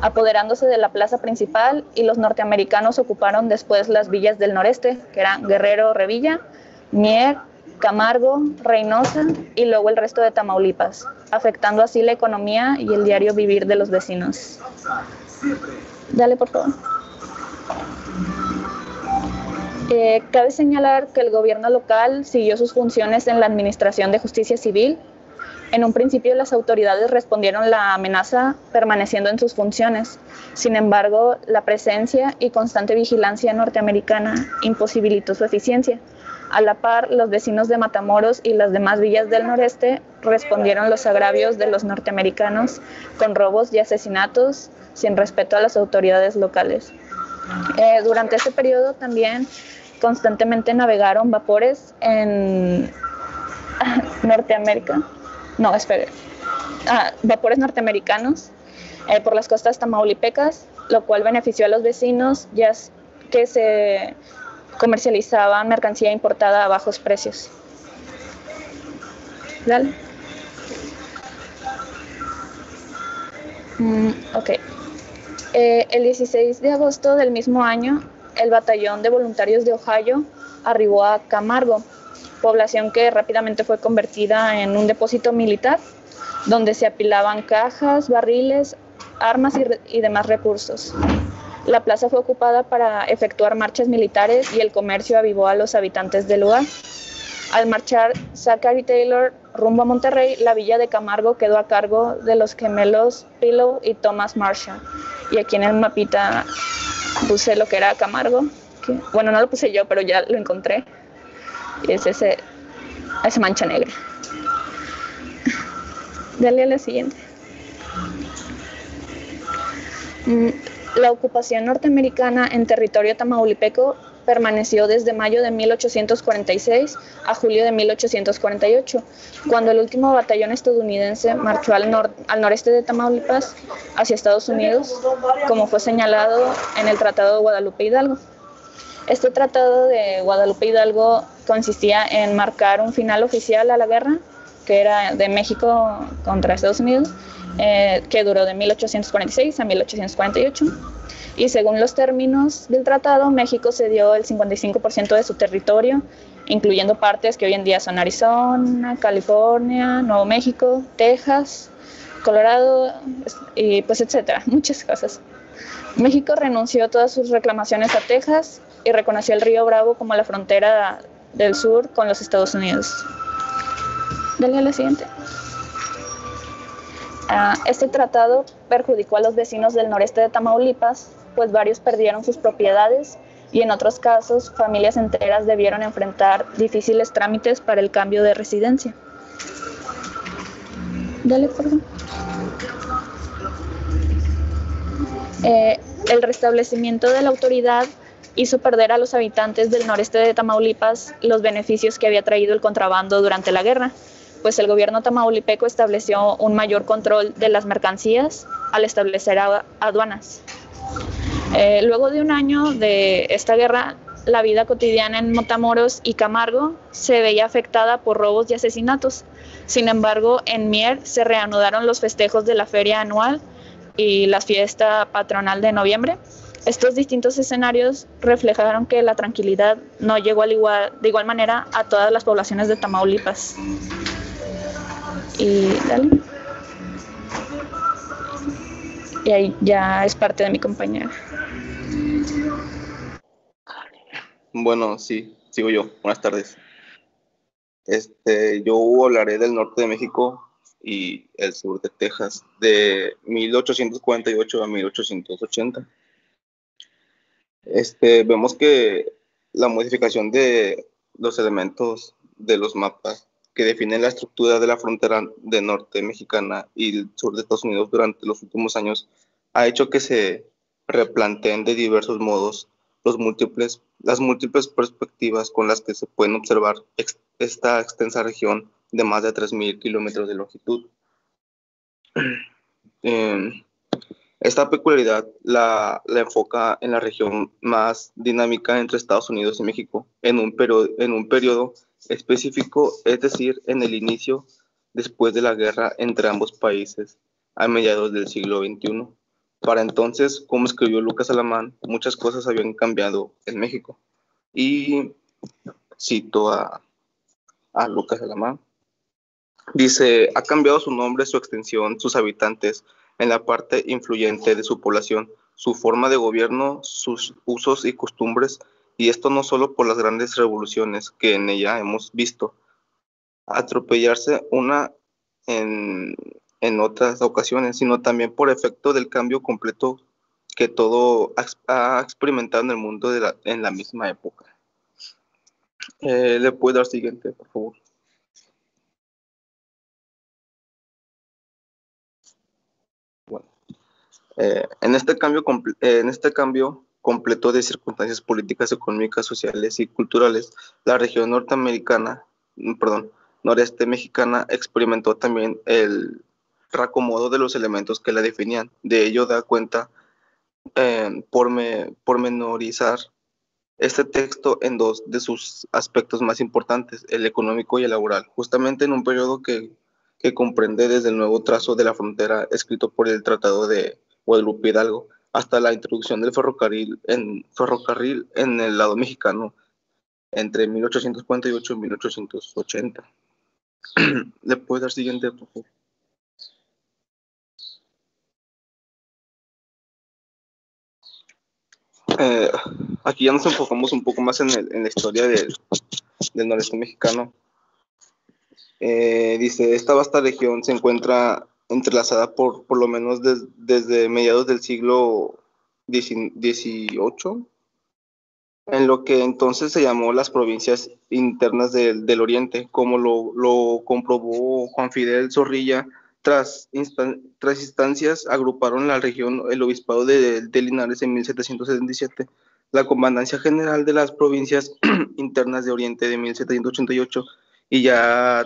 H: apoderándose de la plaza principal, y los norteamericanos ocuparon después las villas del noreste, que eran Guerrero, Revilla, Mier, Camargo, Reynosa y luego el resto de Tamaulipas, afectando así la economía y el diario vivir de los vecinos. Dale, por favor. Cabe señalar que el gobierno local siguió sus funciones en la administración de justicia civil. En un principio las autoridades respondieron la amenaza permaneciendo en sus funciones. Sin embargo, la presencia y constante vigilancia norteamericana imposibilitó su eficiencia. A la par, los vecinos de Matamoros y las demás villas del noreste respondieron los agravios de los norteamericanos con robos y asesinatos sin respeto a las autoridades locales. Durante este periodo también constantemente navegaron vapores en Norteamérica. Vapores norteamericanos por las costas tamaulipecas, lo cual benefició a los vecinos, ya que se comercializaban mercancía importada a bajos precios. Dale. El 16 de agosto del mismo año, el batallón de voluntarios de Ohio arribó a Camargo, población que rápidamente fue convertida en un depósito militar, donde se apilaban cajas, barriles, armas y demás recursos. La plaza fue ocupada para efectuar marchas militares y el comercio avivó a los habitantes del lugar. Al marchar Zachary Taylor rumbo a Monterrey, la villa de Camargo quedó a cargo de los gemelos Pillow y Thomas Marshall. Y aquí en el mapita puse lo que era Camargo. Bueno, no lo puse yo, pero ya lo encontré. Y es esa mancha negra. Dale a la siguiente. La ocupación norteamericana en territorio tamaulipeco permaneció desde mayo de 1846 a julio de 1848, cuando el último batallón estadounidense marchó al noreste de Tamaulipas hacia Estados Unidos, como fue señalado en el Tratado de Guadalupe Hidalgo. Este Tratado de Guadalupe Hidalgo consistía en marcar un final oficial a la guerra, que era de México contra Estados Unidos, que duró de 1846 a 1848. Y según los términos del tratado, México cedió el 55% de su territorio, incluyendo partes que hoy en día son Arizona, California, Nuevo México, Texas, Colorado, y pues etcétera, muchas cosas. México renunció a todas sus reclamaciones a Texas y reconoció el río Bravo como la frontera del sur con los Estados Unidos. Dale a la siguiente. Este tratado perjudicó a los vecinos del noreste de Tamaulipas, pues varios perdieron sus propiedades y en otros casos familias enteras debieron enfrentar difíciles trámites para el cambio de residencia. Dale, por favor. El restablecimiento de la autoridad hizo perder a los habitantes del noreste de Tamaulipas los beneficios que había traído el contrabando durante la guerra, pues el gobierno tamaulipeco estableció un mayor control de las mercancías al establecer aduanas. Luego de un año de esta guerra, la vida cotidiana en Matamoros y Camargo se veía afectada por robos y asesinatos. Sin embargo, en Mier se reanudaron los festejos de la feria anual y la fiesta patronal de noviembre. Estos distintos escenarios reflejaron que la tranquilidad no llegó de igual manera a todas las poblaciones de Tamaulipas. Y dale. Y ahí ya es parte de mi compañera.
F: Bueno, sí, sigo yo. Buenas tardes. Yo hablaré del norte de México y el sur de Texas, de 1848 a 1880. Vemos que la modificación de los elementos de los mapas que definen la estructura de la frontera de norte mexicana y el sur de Estados Unidos durante los últimos años ha hecho que se replanteen de diversos modos las múltiples perspectivas con las que se pueden observar esta extensa región de más de 3.000 kilómetros de longitud. Esta peculiaridad la enfoca en la región más dinámica entre Estados Unidos y México, en un periodo específico, es decir, en el inicio después de la guerra entre ambos países, a mediados del siglo XXI. Para entonces, como escribió Lucas Alamán, muchas cosas habían cambiado en México. Y cito a Lucas Alamán. Dice, ha cambiado su nombre, su extensión, sus habitantes, en la parte influyente de su población, su forma de gobierno, sus usos y costumbres, y esto no solo por las grandes revoluciones que en ella hemos visto atropellarse una en otras ocasiones, sino también por efecto del cambio completo que todo ha experimentado en el mundo en la misma época. ¿Le puedo dar siguiente, por favor? Bueno, en este cambio completo de circunstancias políticas, económicas, sociales y culturales, la región noreste mexicana experimentó también el reacomodo de los elementos que la definían. De ello da cuenta pormenorizar este texto en dos de sus aspectos más importantes, el económico y el laboral, justamente en un periodo que comprende desde el nuevo trazo de la frontera escrito por el Tratado de Guadalupe Hidalgo hasta la introducción del ferrocarril en el lado mexicano entre 1848 y 1880. ¿Le puedo dar siguiente, por favor? Aquí ya nos enfocamos un poco más en la historia del noreste mexicano. Dice, esta vasta región se encuentra entrelazada por lo menos desde mediados del siglo XVIII, en lo que entonces se llamó las provincias internas del Oriente, como lo comprobó Juan Fidel Zorrilla. Tras instancias, agruparon la región el obispado de Linares en 1777, la Comandancia General de las Provincias Internas de Oriente de 1788, y ya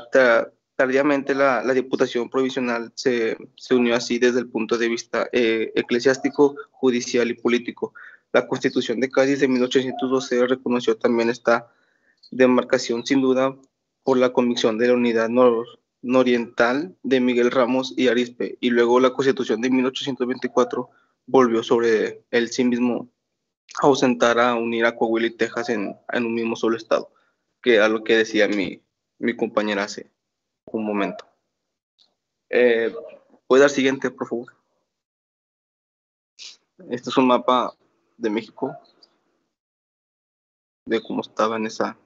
F: tardíamente la Diputación Provisional se unió así desde el punto de vista eclesiástico, judicial y político. La Constitución de Cádiz de 1812 reconoció también esta demarcación, sin duda, por la convicción de la unidad nororiental de Miguel Ramos y Arizpe, y luego la Constitución de 1824 volvió sobre el sí mismo a ausentar a unir a Coahuila y Texas en un mismo solo estado, que a lo que decía mi compañera hace un momento. ¿Puede dar siguiente, por favor? Este es un mapa de México, de cómo estaba en esa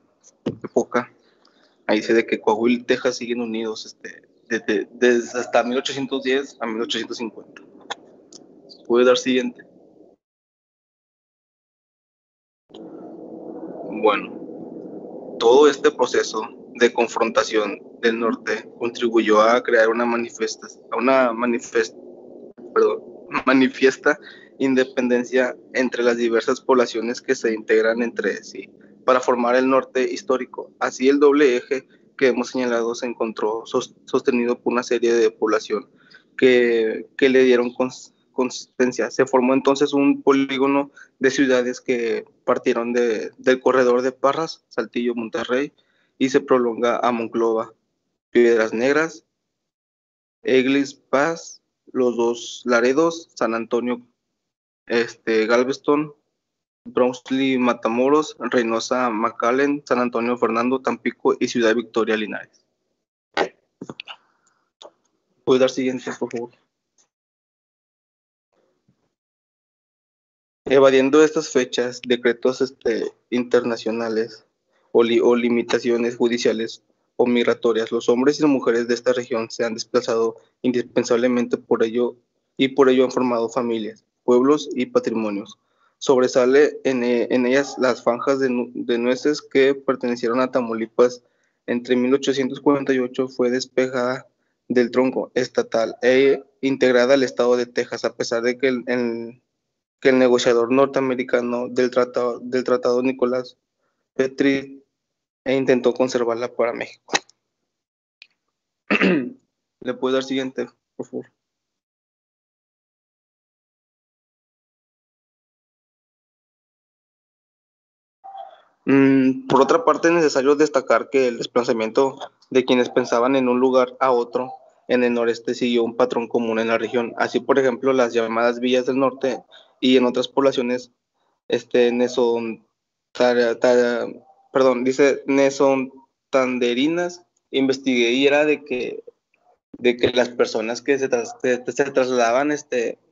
F: época. Ahí dice de que Coahuila y Texas siguen unidos desde hasta 1810 a 1850. ¿Puede dar siguiente? Bueno, todo este proceso de confrontación del norte contribuyó a crear una manifiesta independencia entre las diversas poblaciones que se integran entre sí para formar el norte histórico. Así el doble eje que hemos señalado se encontró sostenido por una serie de población que le dieron consistencia. Se formó entonces un polígono de ciudades que partieron del corredor de Parras, Saltillo, Monterrey, y se prolonga a Monclova, Piedras Negras, Eglis, Paz, los dos Laredos, San Antonio, Galveston, Brownsley, Matamoros, Reynosa, McAllen, San Antonio, Fernando, Tampico y Ciudad Victoria, Linares. ¿Puedes dar siguiente, por favor? Evadiendo estas fechas, decretos internacionales o limitaciones judiciales o migratorias, los hombres y las mujeres de esta región se han desplazado indispensablemente por ello han formado familias, pueblos y patrimonios. Sobresale en ellas las franjas de nueces que pertenecieron a Tamaulipas. Entre 1848 fue despejada del tronco estatal e integrada al estado de Texas, a pesar de que el negociador norteamericano del tratado Nicolás Petrie intentó conservarla para México. ¿Le puedo dar siguiente, por favor? Por otra parte, es necesario destacar que el desplazamiento de quienes pensaban en un lugar a otro en el noreste siguió un patrón común en la región. Así, por ejemplo, las llamadas villas del norte y en otras poblaciones nesondanderinas, investigué y era de que las personas que se trasladaban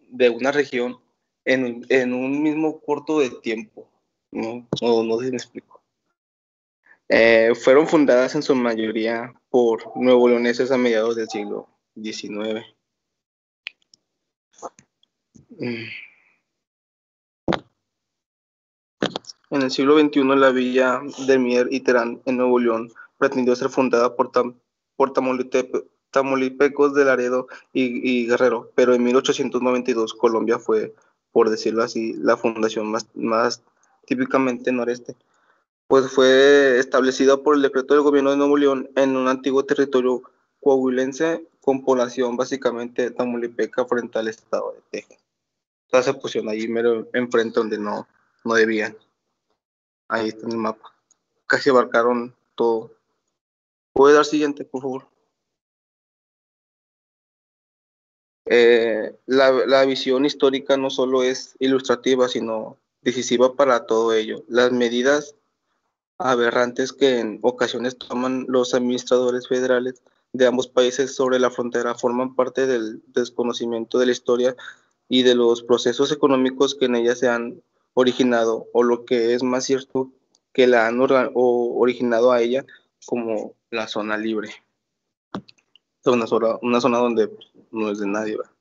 F: de una región en un mismo corto de tiempo, no sé si me explico. Fueron fundadas en su mayoría por nuevo-leoneses a mediados del siglo XIX. En el siglo XXI, la villa de Mier y Terán, en Nuevo León, pretendió ser fundada por tamaulipecos de Laredo y Guerrero, pero en 1892 Colombia fue, por decirlo así, la fundación más típicamente noreste, pues fue establecida por el decreto del gobierno de Nuevo León en un antiguo territorio coahuilense con población básicamente tamaulipeca frente al estado de Texas. O sea, se pusieron ahí mero enfrente donde no debían. Ahí está en el mapa. Casi abarcaron todo. ¿Puede dar siguiente, por favor? La visión histórica no solo es ilustrativa, sino decisiva para todo ello. Las medidas aberrantes que en ocasiones toman los administradores federales de ambos países sobre la frontera forman parte del desconocimiento de la historia y de los procesos económicos que en ella se han originado, o lo que es más cierto, que la han originado a ella como la zona libre. Una zona donde no es de nadie, ¿verdad?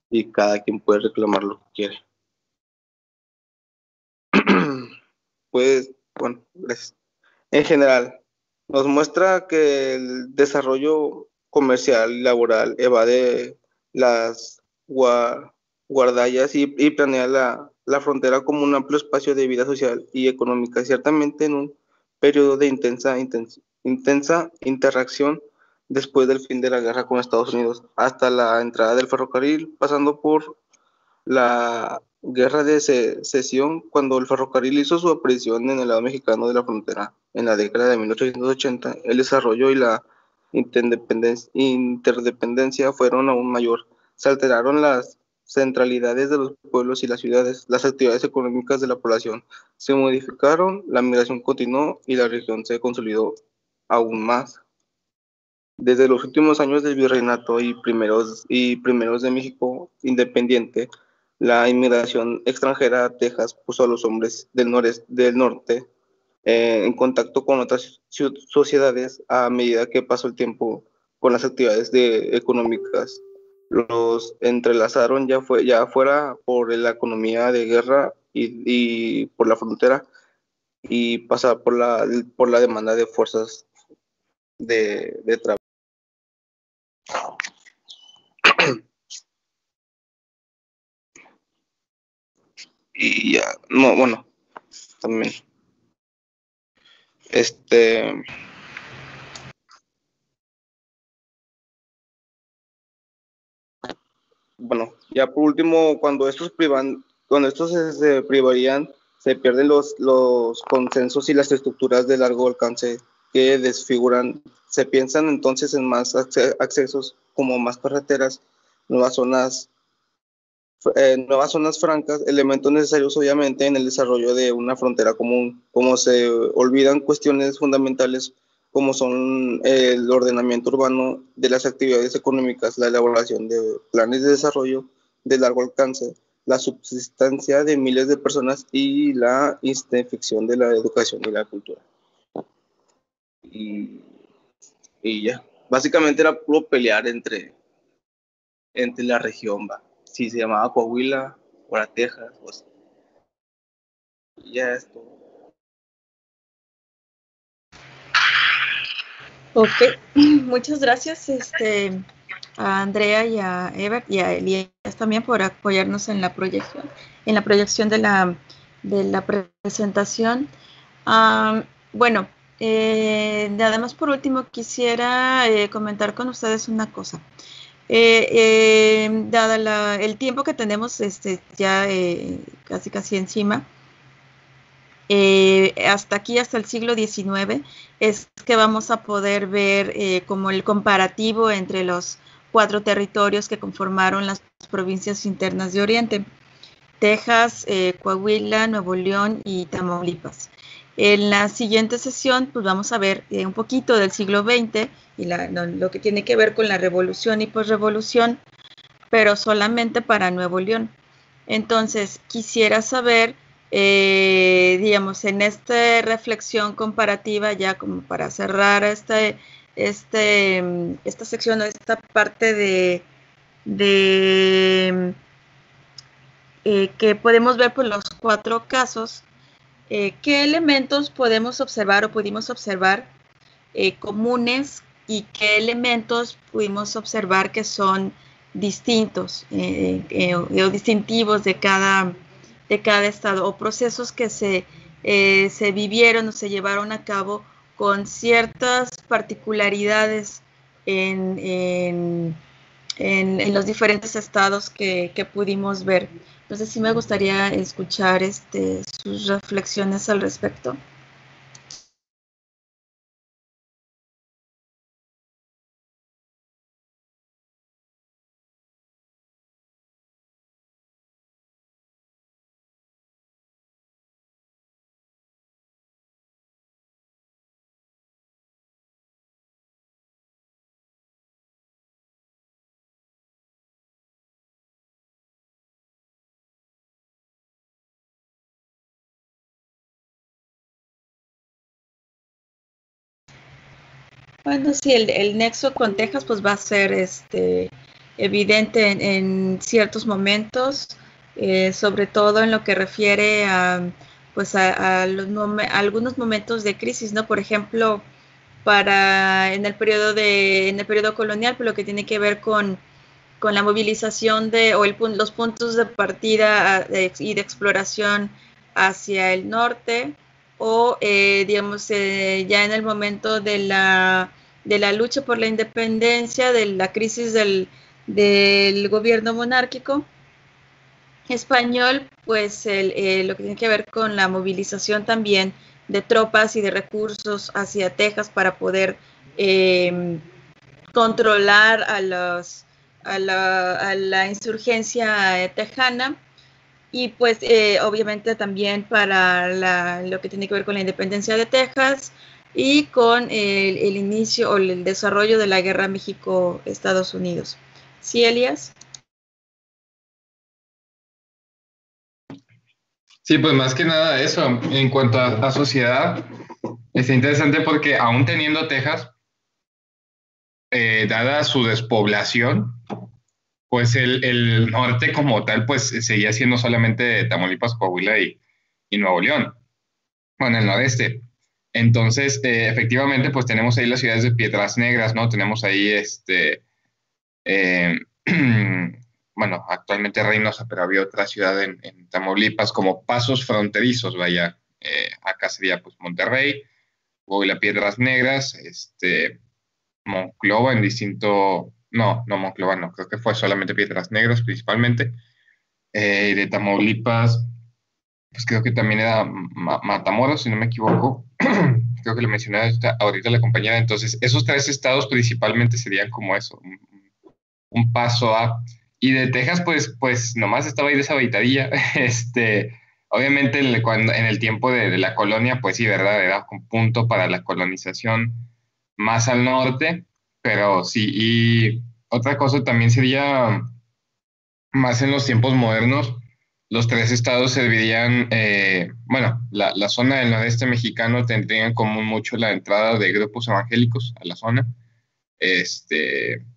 F: Y cada quien puede reclamar lo que quiere. Pues, bueno, gracias. En general, nos muestra que el desarrollo comercial y laboral evade las guardallas y planea la frontera como un amplio espacio de vida social y económica, ciertamente en un periodo de intensa interacción después del fin de la guerra con Estados Unidos, hasta la entrada del ferrocarril, pasando por la guerra de secesión, cuando el ferrocarril hizo su aparición en el lado mexicano de la frontera en la década de 1880, el desarrollo y la interdependencia fueron aún mayor. Se alteraron las centralidades de los pueblos y las ciudades, las actividades económicas de la población se modificaron, la migración continuó y la región se consolidó aún más. Desde los últimos años del virreinato y primeros de México independiente, la inmigración extranjera a Texas puso a los hombres del norte en contacto con otras sociedades a medida que pasó el tiempo con las actividades económicas. Los entrelazaron ya fuera por la economía de guerra y por la frontera, y pasar por la demanda de fuerzas de trabajo. Y ya, no, bueno, también. Bueno, ya por último, cuando estos se privarían, se pierden los consensos y las estructuras de largo alcance que desfiguran. Se piensan entonces en más accesos, como más carreteras, nuevas zonas francas, elementos necesarios obviamente en el desarrollo de una frontera común, como se olvidan cuestiones fundamentales como son el ordenamiento urbano de las actividades económicas, la elaboración de planes de desarrollo de largo alcance, la subsistencia de miles de personas y la institución de la educación y la cultura. Y ya, básicamente era puro pelear entre la región, va. Si se llamaba Coahuila o era Texas, pues ya esto.
A: Ok, muchas gracias a Andrea y a Eva y a Elías también por apoyarnos en la proyección de la presentación. Bueno, nada más por último quisiera comentar con ustedes una cosa. Dada el tiempo que tenemos ya casi encima, hasta aquí, hasta el siglo XIX, es que vamos a poder ver como el comparativo entre los 4 territorios que conformaron las provincias internas de Oriente: Texas, Coahuila, Nuevo León y Tamaulipas. En la siguiente sesión, pues vamos a ver un poquito del siglo XX y lo que tiene que ver con la revolución y posrevolución, pero solamente para Nuevo León. Entonces, quisiera saber, digamos, en esta reflexión comparativa, ya como para cerrar esta sección o esta parte que podemos ver por los 4 casos, ¿qué elementos podemos observar o pudimos observar comunes y qué elementos pudimos observar que son distintos o distintivos de cada estado, o procesos que se vivieron o se llevaron a cabo con ciertas particularidades en los diferentes estados que pudimos ver? Entonces sí me gustaría escuchar sus reflexiones al respecto. Bueno, sí, el nexo con Texas pues va a ser evidente en ciertos momentos, sobre todo en lo que refiere a algunos momentos de crisis, ¿no? Por ejemplo, en el periodo colonial, pues lo que tiene que ver con la movilización los puntos de partida y de exploración hacia el norte, o digamos ya en el momento de la lucha por la independencia, de la crisis del gobierno monárquico español, pues lo que tiene que ver con la movilización también de tropas y de recursos hacia Texas para poder controlar a la insurgencia tejana, y pues obviamente también para lo que tiene que ver con la independencia de Texas y con el inicio o el desarrollo de la guerra México-Estados Unidos. ¿Sí, Elías?
D: Sí, pues más que nada eso, en cuanto a sociedad, está interesante porque aún teniendo Texas, dada su despoblación, pues el norte como tal, pues seguía siendo solamente Tamaulipas, Coahuila y Nuevo León. Bueno, el noreste. Entonces, efectivamente, pues tenemos ahí las ciudades de Piedras Negras, ¿no? Tenemos ahí, bueno, actualmente Reynosa, pero había otra ciudad en Tamaulipas, como pasos fronterizos, vaya. Acá sería, pues, Monterrey, Coahuila, Piedras Negras, Monclova en distinto... No, Monclova no, creo que fue solamente Piedras Negras principalmente. De Tamaulipas, pues creo que también era Matamoros, si no me equivoco. Creo que lo mencioné ahorita la compañera. Entonces, esos 3 estados principalmente serían como eso, un paso a... Y de Texas, pues nomás estaba ahí deshabitadilla. Obviamente, en el tiempo de la colonia, pues sí, ¿verdad? Era un punto para la colonización más al norte, pero sí. Y otra cosa también sería, más en los tiempos modernos, los 3 estados servirían, bueno, la zona del noreste mexicano tendría en común mucho la entrada de grupos evangélicos a la zona.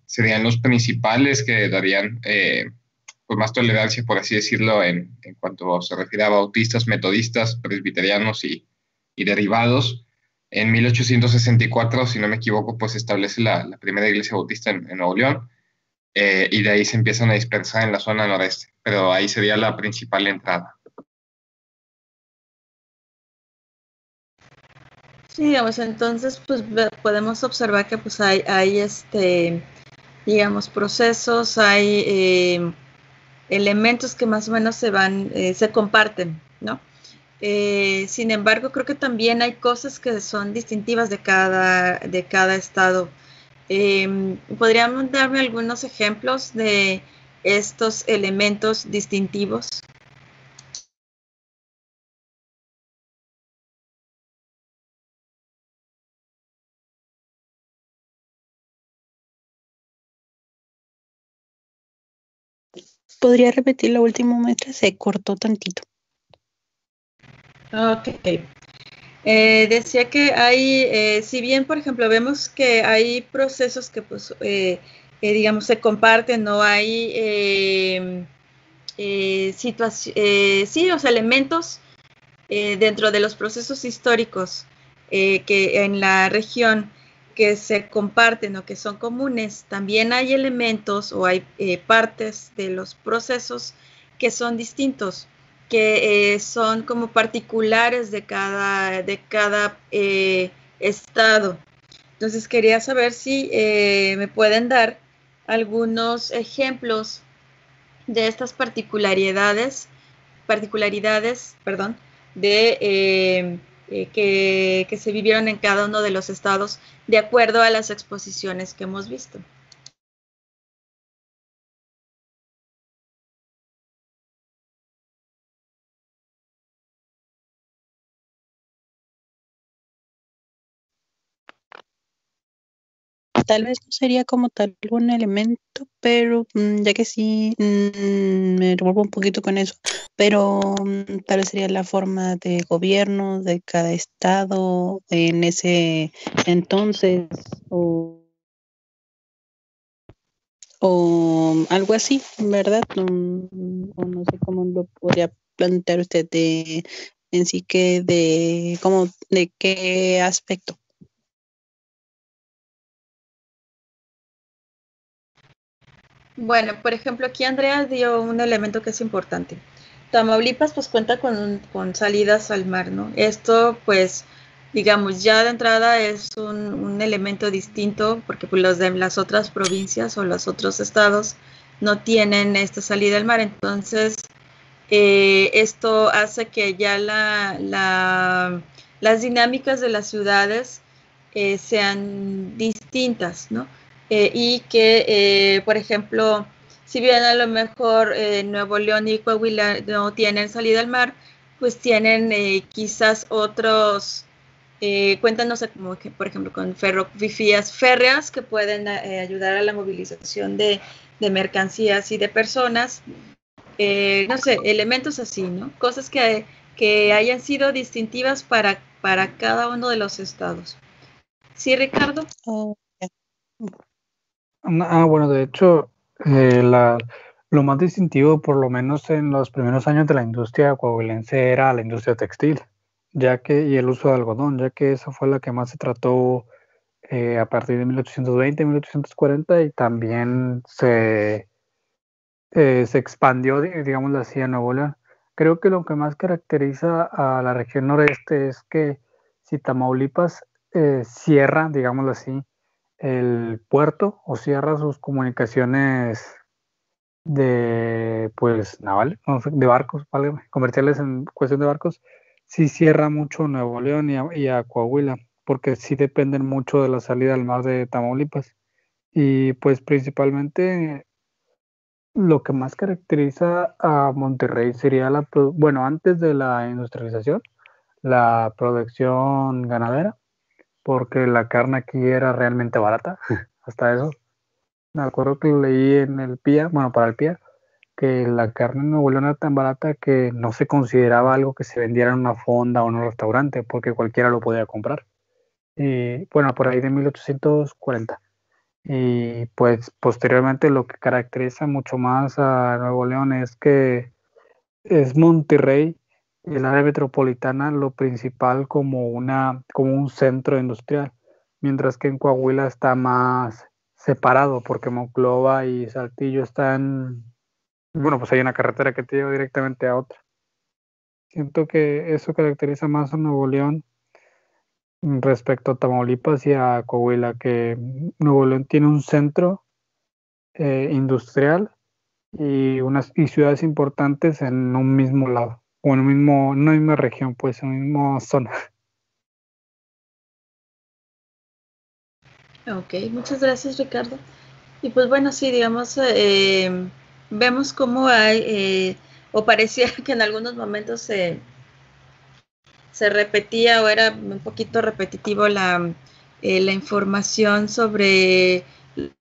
D: Serían los principales que darían pues más tolerancia, por así decirlo, en cuanto se refiere a bautistas, metodistas, presbiterianos y derivados. En 1864, si no me equivoco, pues se establece la primera iglesia bautista en Nuevo León, y de ahí se empiezan a dispersar en la zona noreste, pero ahí sería la principal entrada.
A: Sí, digamos, entonces pues podemos observar que pues hay digamos, procesos, hay elementos que más o menos se comparten, ¿no? Sin embargo, creo que también hay cosas que son distintivas de cada estado. ¿Podrían darme algunos ejemplos de estos elementos distintivos?
I: ¿Podría repetir la última, maestra? Se cortó tantito.
A: Ok. Decía que hay, si bien, por ejemplo, vemos que hay procesos que, pues, digamos, se comparten, no hay sí, o sea, elementos dentro de los procesos históricos que en la región que se comparten o que son comunes, también hay elementos o hay partes de los procesos que son distintos, que son como particulares de cada estado. Entonces quería saber si me pueden dar algunos ejemplos de estas particularidades, perdón, que se vivieron en cada uno de los estados de acuerdo a las exposiciones que hemos visto.
I: Tal vez no sería como tal un elemento, pero ya que sí me revuelvo un poquito con eso, pero tal vez sería la forma de gobierno de cada estado en ese entonces o algo así, ¿verdad? O no sé cómo lo podría plantear usted en sí que de qué aspecto.
A: Bueno, por ejemplo, aquí Andrea dio un elemento que es importante. Tamaulipas pues cuenta con salidas al mar, ¿no? Esto pues, digamos, ya de entrada es un elemento distinto porque pues, los de las otras provincias o los otros estados no tienen esta salida al mar. Entonces, esto hace que ya las dinámicas de las ciudades sean distintas, ¿no? Y que, por ejemplo, si bien a lo mejor Nuevo León y Coahuila no tienen salida al mar, pues tienen quizás otros, cuéntanos como que, por ejemplo, con vías férreas que pueden ayudar a la movilización de mercancías y de personas. No sé, elementos así, ¿no? Cosas que hayan sido distintivas para cada uno de los estados. ¿Sí, Ricardo?
I: Oh, ya.
J: Bueno, de hecho, lo más distintivo, por lo menos en los primeros años de la industria coahuilense, era la industria textil, y el uso de algodón, ya que esa fue la que más se trató a partir de 1820, 1840, y también se expandió, digámoslo así, a Nuevo León. Creo que lo que más caracteriza a la región noreste es que si Tamaulipas cierra, digámoslo así, el puerto o cierra sus comunicaciones de, pues, naval, no sé, de barcos, ¿vale? Comerciales en cuestión de barcos, sí cierra mucho Nuevo León y a Coahuila, porque sí dependen mucho de la salida al mar de Tamaulipas. Y pues principalmente lo que más caracteriza a Monterrey sería bueno, antes de la industrialización, la producción ganadera, porque la carne aquí era realmente barata, hasta eso. Me acuerdo que leí en el PIA, bueno, para el PIA, que la carne en Nuevo León era tan barata que no se consideraba algo que se vendiera en una fonda o en un restaurante, porque cualquiera lo podía comprar. Y bueno, por ahí de 1840. Y pues posteriormente lo que caracteriza mucho más a Nuevo León es que es Monterrey, el área metropolitana, lo principal como un centro industrial, mientras que en Coahuila está más separado porque Monclova y Saltillo están, bueno, pues hay una carretera que te lleva directamente a otra. Siento que eso caracteriza más a Nuevo León respecto a Tamaulipas y a Coahuila, que Nuevo León tiene un centro industrial y ciudades importantes en un mismo lado. o en una misma región, pues en una misma zona.
A: Ok, muchas gracias, Ricardo. Y pues bueno, sí, digamos, vemos cómo hay, o parecía que en algunos momentos se repetía o era un poquito repetitivo la información sobre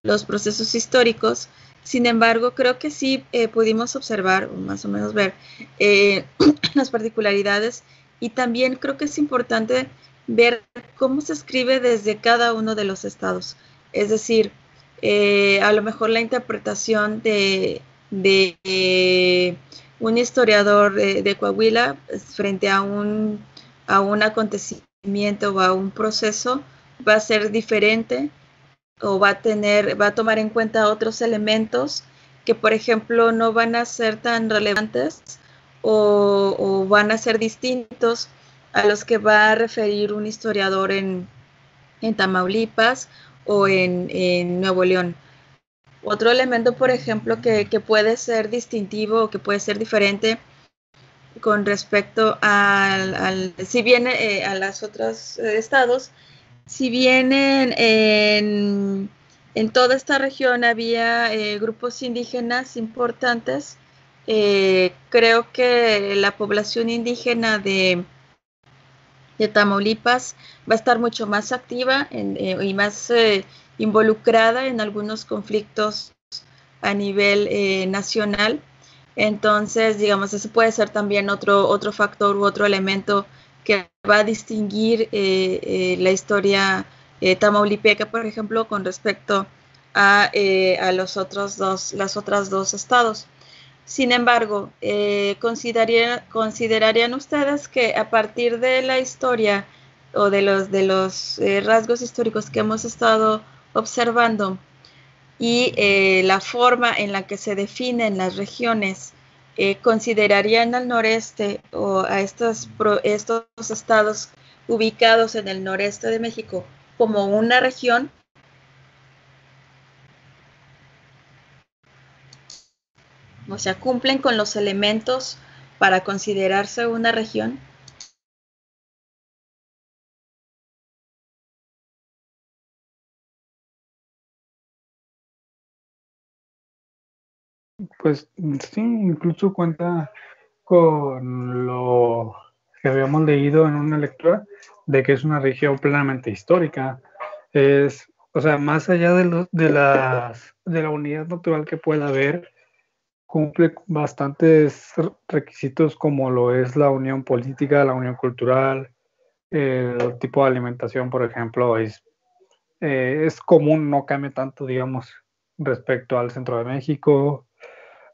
A: los procesos históricos. Sin embargo, creo que sí pudimos observar, o más o menos ver, las particularidades, y también creo que es importante ver cómo se escribe desde cada uno de los estados. Es decir, a lo mejor la interpretación de un historiador de Coahuila frente a un acontecimiento o a un proceso va a ser diferente, o va a tomar en cuenta otros elementos que, por ejemplo, no van a ser tan relevantes o van a ser distintos a los que va a referir un historiador en Tamaulipas o en Nuevo León. Otro elemento, por ejemplo, que puede ser distintivo o que puede ser diferente con respecto si bien a los otros estados, si bien en toda esta región había grupos indígenas importantes, creo que la población indígena de Tamaulipas va a estar mucho más activa y más involucrada en algunos conflictos a nivel nacional. Entonces, digamos, ese puede ser también otro factor u otro elemento que va a distinguir la historia tamaulipeca, por ejemplo, con respecto a los otras dos estados. Sin embargo, ¿considerarían ustedes que a partir de la historia o de los rasgos históricos que hemos estado observando y la forma en la que se definen las regiones, considerarían al noreste o a estos estados ubicados en el noreste de México como una región? O sea, ¿cumplen con los elementos para considerarse una región?
J: Pues sí, incluso cuenta con lo que habíamos leído en una lectura de que es una región plenamente histórica. O sea, más allá de la unidad natural que pueda haber, cumple bastantes requisitos como lo es la unión política, la unión cultural, el tipo de alimentación, por ejemplo, es común, no cambia tanto, digamos, respecto al centro de México.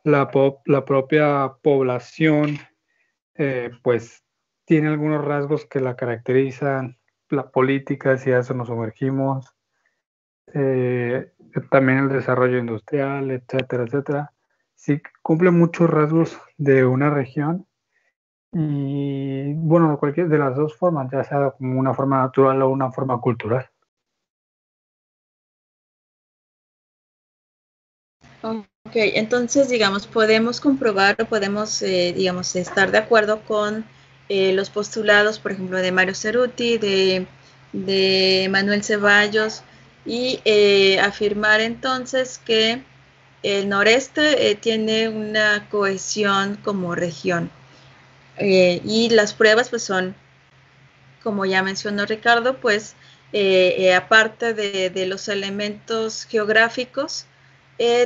J: La propia población, pues, tiene algunos rasgos que la caracterizan, la política, si a eso nos sumergimos, también el desarrollo industrial, etcétera, etcétera. Sí, cumple muchos rasgos de una región y, bueno, cualquier de las dos formas, ya sea como una forma natural o una forma cultural.
A: Ok, entonces, digamos, podemos comprobar o podemos, digamos, estar de acuerdo con los postulados, por ejemplo, de Mario Cerruti, de Manuel Ceballos, y afirmar entonces que el noreste tiene una cohesión como región. Y las pruebas, pues, son, como ya mencionó Ricardo, pues, aparte de los elementos geográficos,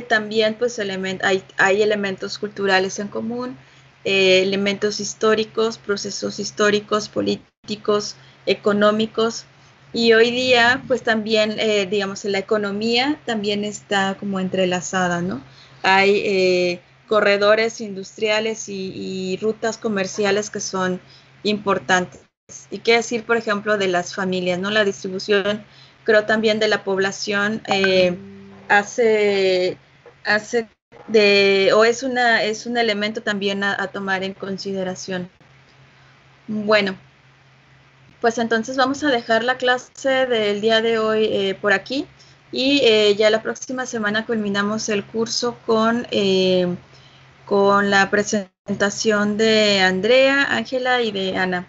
A: también pues hay elementos culturales en común, elementos históricos, procesos históricos, políticos, económicos, y hoy día pues también, digamos, la economía también está como entrelazada, ¿no? Hay corredores industriales y rutas comerciales que son importantes. Y qué decir, por ejemplo, de las familias, ¿no? La distribución, creo, también de la población hace o es un elemento también a tomar en consideración. Bueno, pues entonces vamos a dejar la clase del día de hoy por aquí, y ya la próxima semana culminamos el curso con con la presentación de Andrea, Ángela y de Ana.